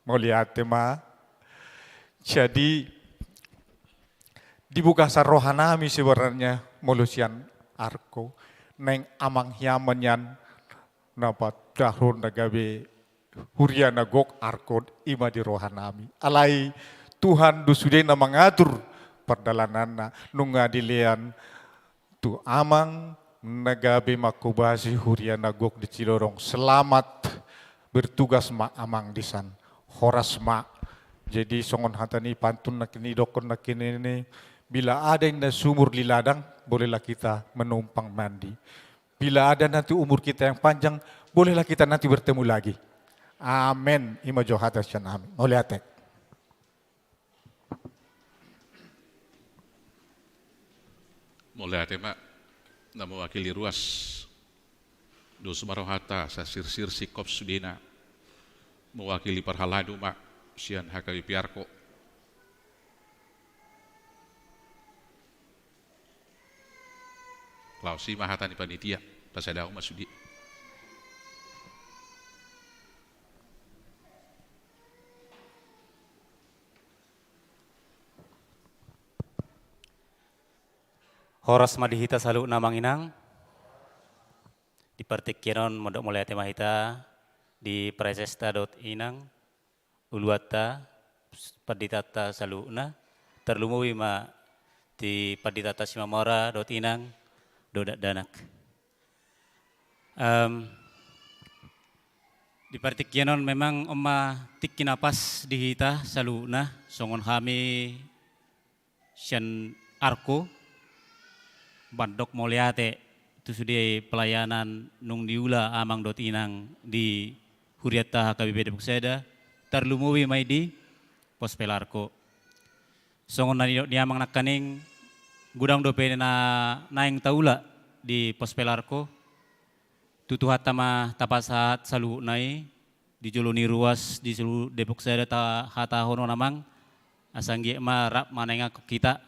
moliate ma. Jadi dibuka sa rohanami sebenarnya molusian Arko neng amang hiaman yan napat dahon na gabi huria nagok Arko ima di rohanami. Alai Tuhan dusude na mengatur perdalanana nunga dilian tu amang nagabe makubasi huria nagok di Cilodong. Selamat bertugas ma amang disan horas ma. Jadi songon hatani pantun nakini dokon nakini ini bila ada yang sumur di ladang bolehlah kita menumpang mandi. Bila ada nanti umur kita yang panjang bolehlah kita nanti bertemu lagi. Amin. Ima johata syan amin. Oliatek. Mulai tema na mewakili ruas dos marohata sa sirsir sikop sudina mewakili parhaladu mak sian HKBP Arko. Klausi mahatani panitia pasadau masudi. Horas madihita salu namang inang di partikiron modok mulai tema hita di presesta.inang uluata paditata saluna terlumuwi ma di paditata simamora.inang dodak danak. Di partikyanon memang oma tikki napas di hita saluna songon kami sian arko bandok moliate itu sudah pelayanan nung diula amang dot inang di Huriata HKBP Depok Seda terlumuwi mai di pos pelarko songon ni amang nakaning gudang dope na naing taula di pos pelarko tutuhat tama tapasahat salu nai di joloni ruas di seluruh Depok Seda ta hata hono namang asanggi ma rap manenga kita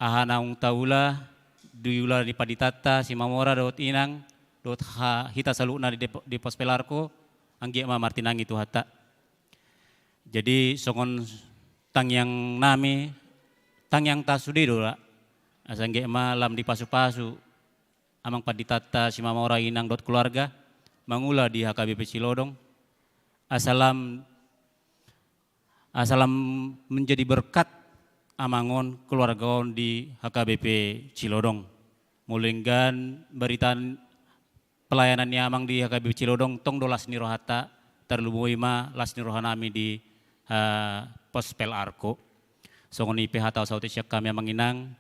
ahanaung taula duyula di paditata si mamora dot inang dot hita salu na di pos pelarko anggi ma martinang itu hata jadi songon tang yang nami tang yang tasudi dola asanggi ma lam di pasu-pasu amang paditata si mamora inang dot keluarga mangula di HKBP Cilodong asalam menjadi berkat amangon keluarga di HKBP Cilodong mulinggan beritaan pelayanannya amang di HKBP Cilodong tong do lasni rohata terlumui ma lasni rohanami di pos pel arko songoni PH tau sauti syak kami amang inang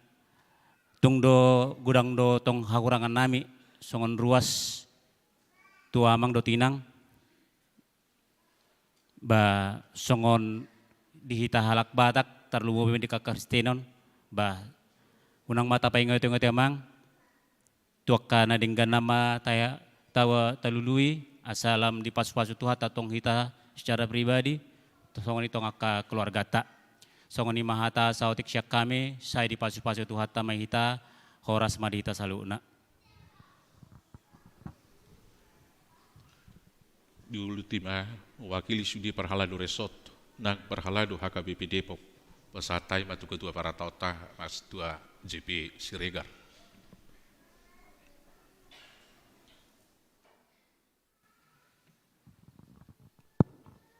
tung do gudang do tong hakurangan nami songon ruas tua amang do tinang ba songon dihita halak batak terlubu di kakaristenon ba unang mata pa ingat amang tuak na dinggan nama taya tawa talului asalam di pasu-pasu tuha tatong hita secara pribadi songon itong aka keluarga ta songon mahata sautik syak kami saya di pasu-pasu tuha ta mahita horas madita saluna di ultima wakili sudi perhaladu resort nang perhaladu HKBP Depok pesatai matu ketua para tauta mas 2 JP Siregar.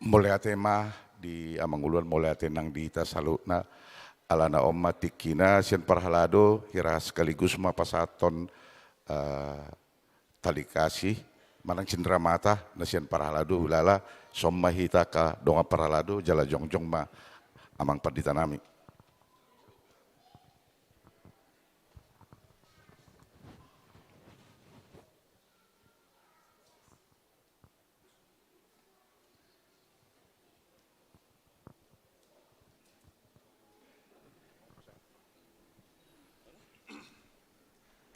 Mulai tema di amanguluan mulai nang di ita salutna alana omma tikina sian parhalado hira sekaligus ma pasaton tali kasih manang cindera mata nasian parhalado ulala somma hita ka donga parhalado jala jongjong ma amang padita nami.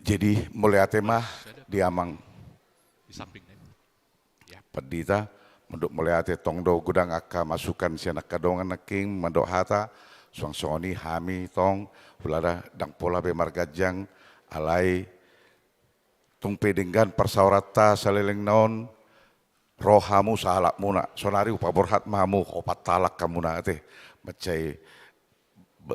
Jadi mulai tema di amang Di samping ya. Padita menduk mulai ate tongdo gudang aka masukan sianak kadongan naking mendok hata suang soni hami tong hulada dang pola be margajang alai tung pedenggan persaurata saleleng naon rohamu sahalak muna sonari upaborhat mahamu opat talak kamuna ate macai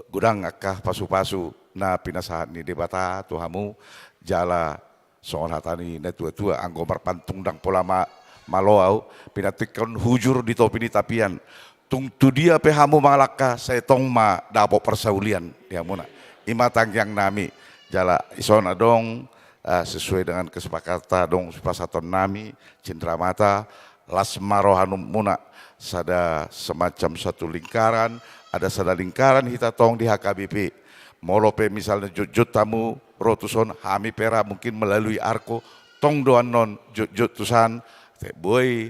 gudang aka pasu-pasu na pinasahat ni debata tuhamu jala soal hatani na tua-tua anggo marpantung dang pola maloau pinatikon hujur di topi di tapian tung tu dia pehamu malaka saya tong ma dapo persaulian dia muna imatang yang nami jala isona dong sesuai dengan kesepakatan dong pasaton nami cindera mata lasmarohanum muna sada semacam satu lingkaran ada sada lingkaran hita tong di HKBP molope misalnya jut tamu rotuson hami pera mungkin melalui arko tong doan non jut tusan boy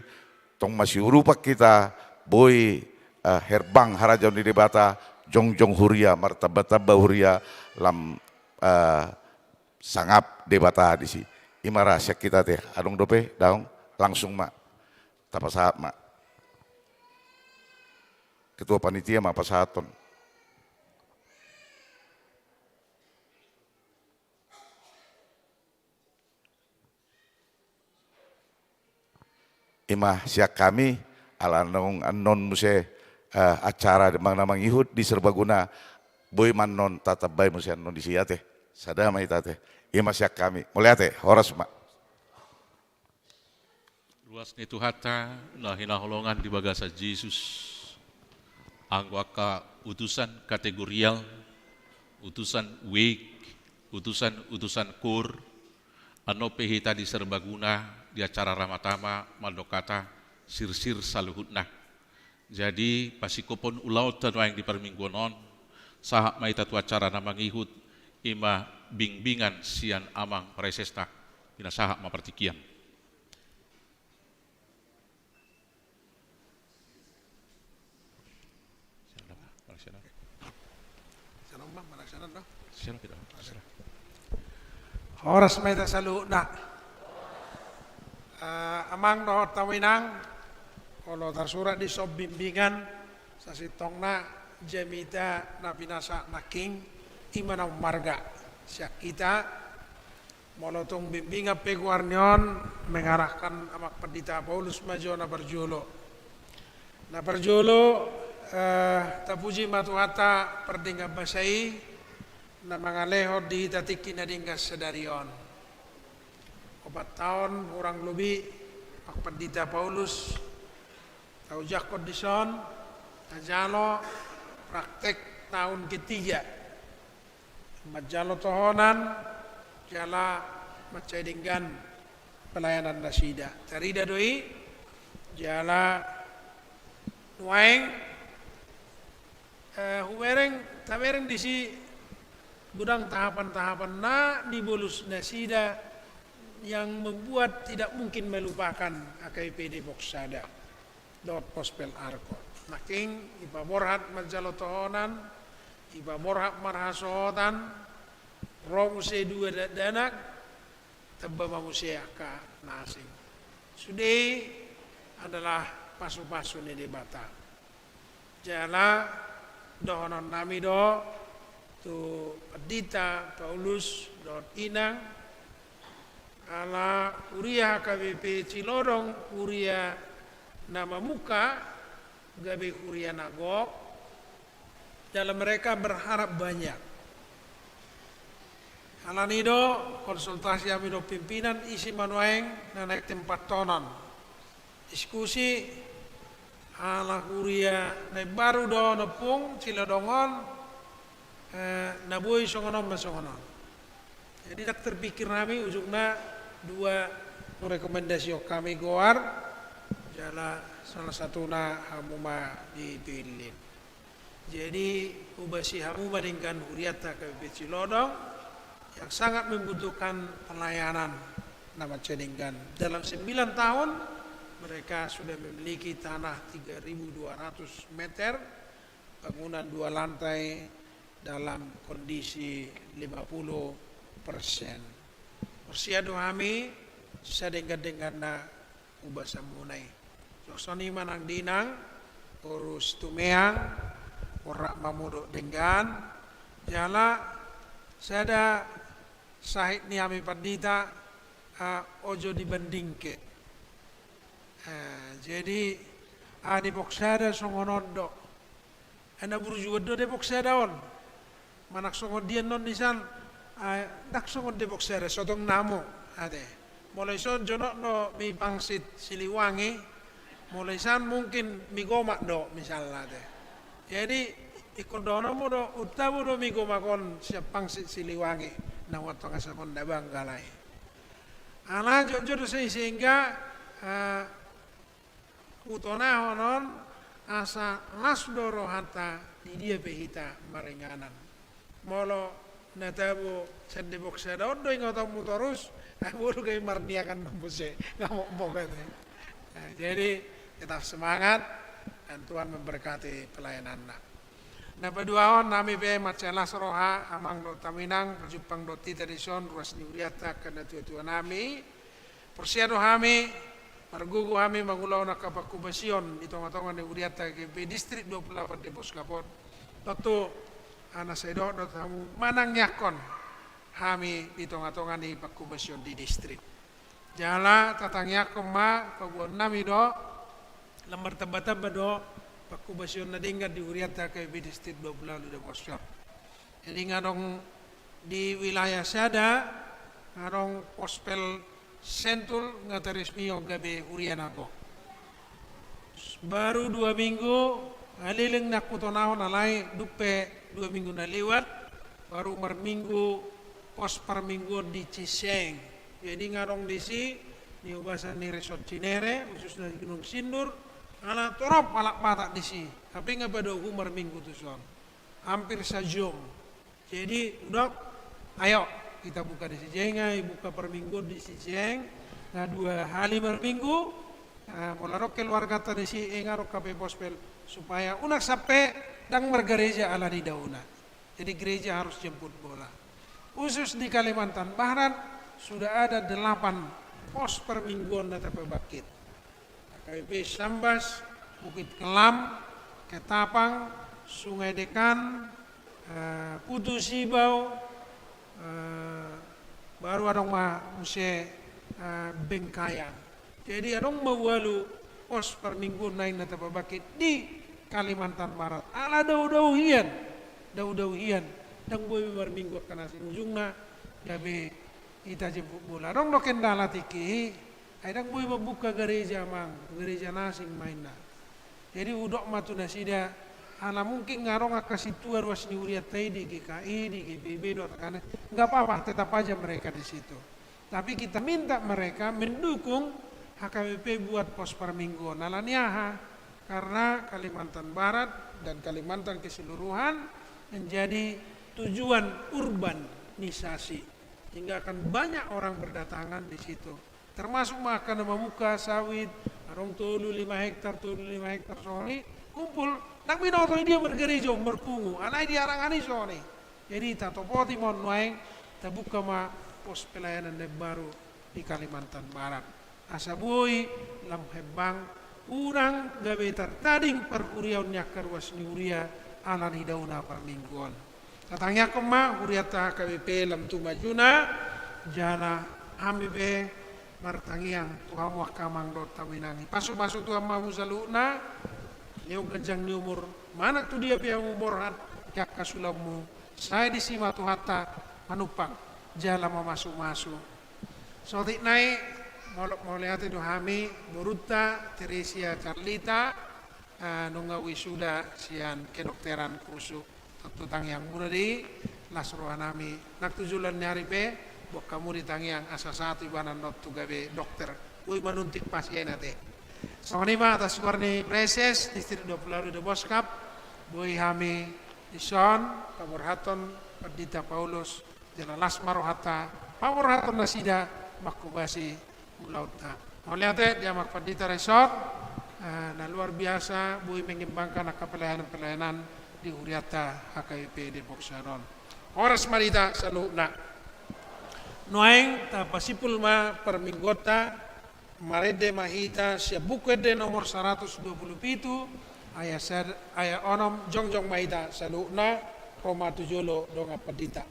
tong masih urupak kita boy herbang harajon di debata jongjong huria martabata huria lam sangap debata di si imara syak kita teh adong dope daong langsung mak tapasahat mak ketua panitia mak pasahaton imah siak kami ala non muse acara namang ihud di serbaguna boy manon tatap bay muse non di siate sada mai tate imah siak kami mulai ate horas mak Luas ni tuhata na hinaholongan di bagasa Jesus anggwaka utusan kategorial utusan week utusan kur Anope hita di serbaguna di acara ramatama maldokata sir-sir saluhutna. Jadi pasikopon ulau tanwa yang di permingguan sahak maita tu acara namangihut ima bingbingan sian amang presesta ina sahak mapertikian. Oras may tasaluna. Amang no tawinang kalau tersurat di sob bimbingan sa sitongna jamita na pinasa naking imanaw marga siya kita molotong bimbingan peguarnyon mengarahkan amak pendeta Paulus Majo na berjolo tapuji matuhata perdingga basai na mga lehod di tatiki na dinggas sedarion 4 tahun kurang lebih amak pendeta Paulus taujak kondison tajalo praktek tahun ketiga majalo tohonan jala macedinggan pelayanan nasida tarida doi jala nuaeng humereng tamereng disi gudang tahapan-tahapan na di bolus nasida yang membuat tidak mungkin melupakan AKBP Depok Sada Gospel Arko naking ipa borhat majalo tohonan ipa borhat marhasotan roh musya 2 danak tebba musya ka nasing sudah adalah pasu-pasu ni debata jala dohonon nami do tu Pendeta Paulus dot inang ala kuria KBP Cilodong kuria nama muka gabe kuria nagok dalam mereka berharap banyak ala nido konsultasi amido pimpinan isi manueng na naik tempat tonon diskusi ala kuria na baru do nepung Cilodongon nabuy songonon masongonon jadi tak terpikir kami ujungnya 2 rekomendasi kami goar jala salah satu na hamuma dipilih jadi ubasi hamuma dengan huriata KBP Cilodong yang sangat membutuhkan pelayanan nama cedingkan dalam 9 tahun mereka sudah memiliki tanah 3.200 meter bangunan 2 lantai dalam kondisi 50%. Persiadu kami sadenggan na ubasa munay. Soksoni manang dinang urus tumeang ora mamudo dengan jala sada sahit ni kami pandita ojo dibandingke. Jadi Depok Sada songonondo ana burjuwado Depok Sada on manak songon dian non nisan dak songon Depok Sada sotong namo ade mulai son jono no mi pangsit Siliwangi mulai san mungkin mi gomak do misalnya ade jadi ikon dono mo do utamu do mi gomakon siap pangsit Siliwangi na watong asakon dabang galai ala jojo sehingga utona honon asa lasdoro hata di dia pehita marenganan molo natabo sa Depok Sada ondo ingotong motorus buru kay marniakan membuse ngamuk jadi tetap semangat dan Tuhan memberkati pelayanan na paduaon nami pe macelas roha amang do taminang jupang do tradision ruas niuriata kana tuan nami persiado kami margugu kami mangulaw na kapakubasyon itong-atongan niuriata KBP Distrik 28 Depok Kapot toto ana sedo do tamu manang yakon kami itong-atongan ni pakubasyon di distrik jala tatang yakon ma pabuan nami do lambar tamba-tamba do pakubasyon na dinggan di uriata KBP Distrik 20 Depok Kapot jadi ngadong di wilayah Sada ngadong Gospel Sentul ngatarismi yung gabi urian ako baru 2 minggu haliling nakutonahon alay dupe 2 minggu na liwat baru marminggu pos par minggu di Ciseng Jadi ngarong disi ni bahasa ni resort Cinere khusus dari Gunung Sindur ala torop alak patak disi. Tapi nggak pada umur minggu tuh son. Hampir sejam. Jadi udah ayo kita buka di Sijengai, buka per minggu di Sijeng. Nah 2 hari per minggu. Molarok keluarga tadi si ngarok KP Pospel supaya unak sampai dang bergereja ala di dauna. Jadi gereja harus jemput bola. Khusus di Kalimantan Barat sudah ada 8 pos permingguan data pebakit. KPP Sambas, Bukit Kelam, Ketapang, Sungai Dekan, Putu Sibau, baru ada Muse Bengkayang. Jadi ada mawalu pos permingguan naik data pebakit di Kalimantan Barat. Ala dau-dauhian, dan boy perminggu kena sinjungna, jabe ita jemput bola. Dong do kendala tiki, aidang boy membuka gereja gereja nasing mainna. Jadi udok matu nasida, ala mungkin ngarong kasih tua ruas ni uriat di GKI, di GPB, karena nggak apa-apa, tetap aja mereka di situ. Tapi kita minta mereka mendukung HKBP buat pos permingguan. Alaniaha karena Kalimantan Barat dan Kalimantan keseluruhan menjadi tujuan urbanisasi, hingga akan banyak orang berdatangan di situ. Termasuk makan memuka sawit, arong tolu 5 hektar sore kumpul. Nak binoto dia bergereja berpungu, anai diarang ani sore. Jadi tatopoti mon waeng tabuka ma pos pelayanan baru di Kalimantan Barat. Asabui lam hebang urang gawe tertading peruriaunnya kerwas ni uria ala ni dauna permingguan. Katanya kema uriata KBP lam tu majuna jana hamibe martangiang tuha muah kamang dot tawinangi. Pasuk tuha mau saluna leo genjang ni umur mana tu dia pia umur hat yak kasulamu. Saya di sima tu hatta manupang jala mau masuk. Sotik naik mau lihat itu hami Boruta Teresia Carlita nungga wisuda sian kedokteran khusus tutang yang muda di lasrohanami nak tujulan nyari pe bok kamu ditang yang asa satu ibanan not tu gabe dokter ui manuntik pasien nate sonima atas warni preses distrik 20 de Boskap bui hami ison pamorhaton Perdita Paulus jala lasmarohata pamorhaton nasida makubasi Mulauta. Oleh itu dia Perdita Resort, nah luar biasa, bui mengembangkan pelayanan di Uriata HKBP Depok Saron. Horas marita saluna. Noeng tapasipul ma perminggota marede mahita siabukede nomor 127 ayah onom jongjong mahita saluna Roma tujolo donga Perdita.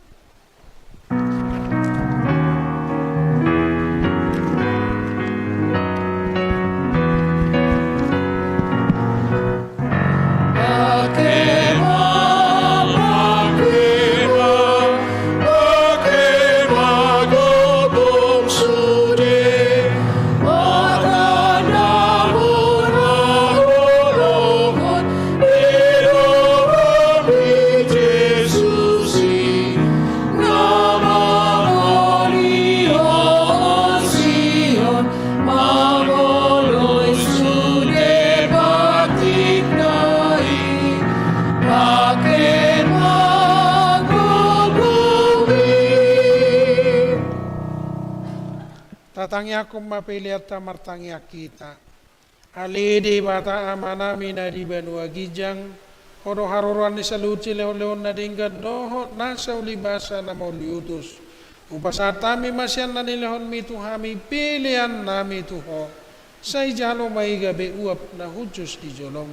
Tatangya kumapiliata martangya kita. Alidi bata amana mina di Banua Gijang. Hodo haruran di saluci leon na dinggat doho nasa ulibasa na mauliutus. Upasatami masyan na nilehon mitu hami pilihan nami tuho. Say jalo may gabi uap na hujus di jolom.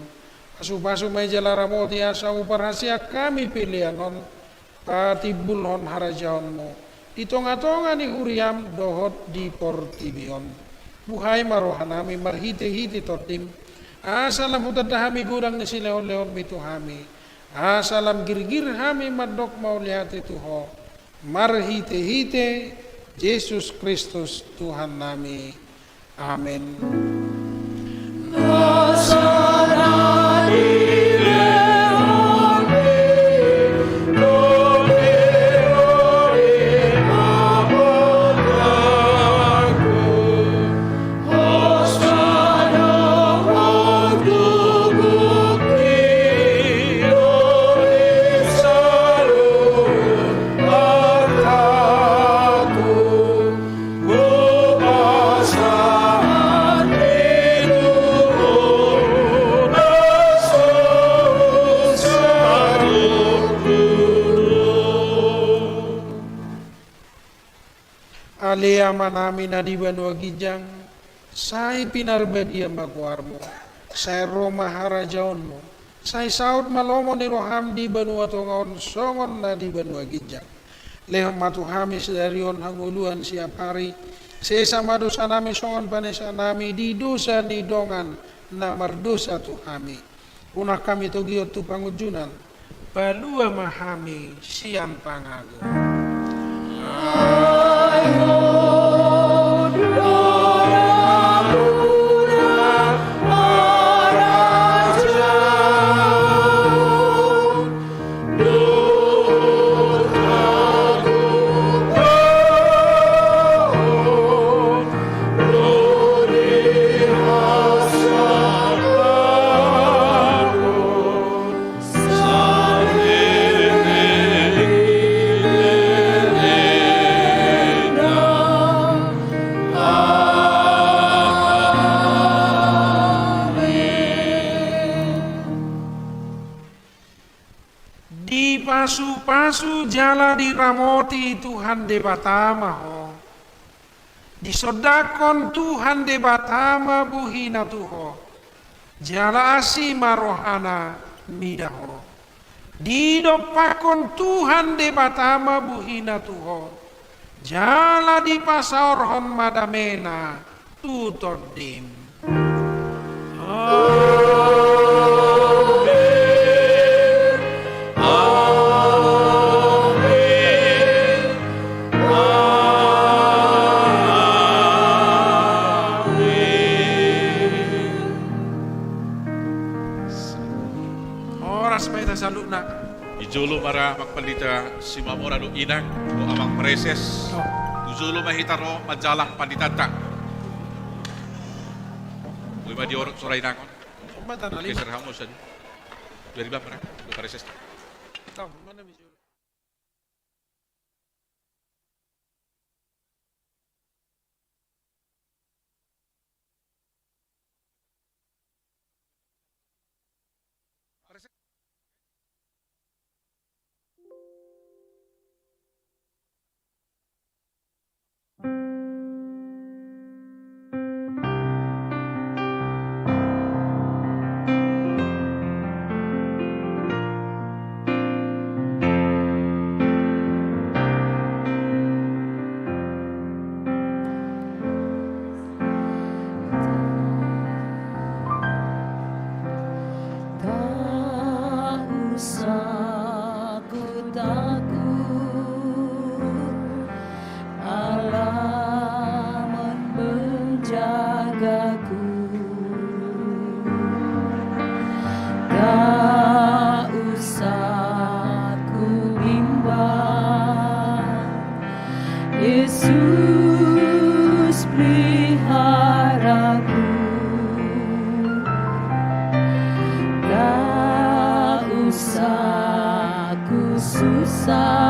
Pasu-pasu may jalaramoti asa uparhasya kami pilihan hon. Patibulhon harajahon mo. Di tonga-tonga ni Huriam dohot di Portibion. Buhay marohanami marhite-hite totim. Asalam hutadahami gurang ni sileon-leon mituhami. Asalam girgir hami madok maulihati tuho. Marhite-hite Yesus Kristus Tuhan nami. Amin. Alea manami na di banwa gijang, say pinarbed iya magwarmo, say Roma harajaon mo, say saud malomo ni roham di banwa tongon songon na di banwa gijang. Lehom matuhami sedarion hanguluan siap hari, sesa madosa nami songon panesa nami di dosa ni dongan na mardosa tuhami. Punah kami togiot tu pangujunan, balua mahami sian pangago. Pasu jala diramoti Tuhan debatama ho. Disodakon Tuhan debatama buhina tuho. Jala asima rohana midaho. Didopakon Tuhan debatama buhina tuho. Jala di pasaorhon madamena tutodim. Ijulo mara magpandita si Mamora no inang o amang preses. Ijulo mahitaro majalang panditata. Uy ba di orok suray nakon? Keser hamos aja. Dari ba mara? Do preses. Tahu mana misal? Yesus peliharaku, tak usah ku susah.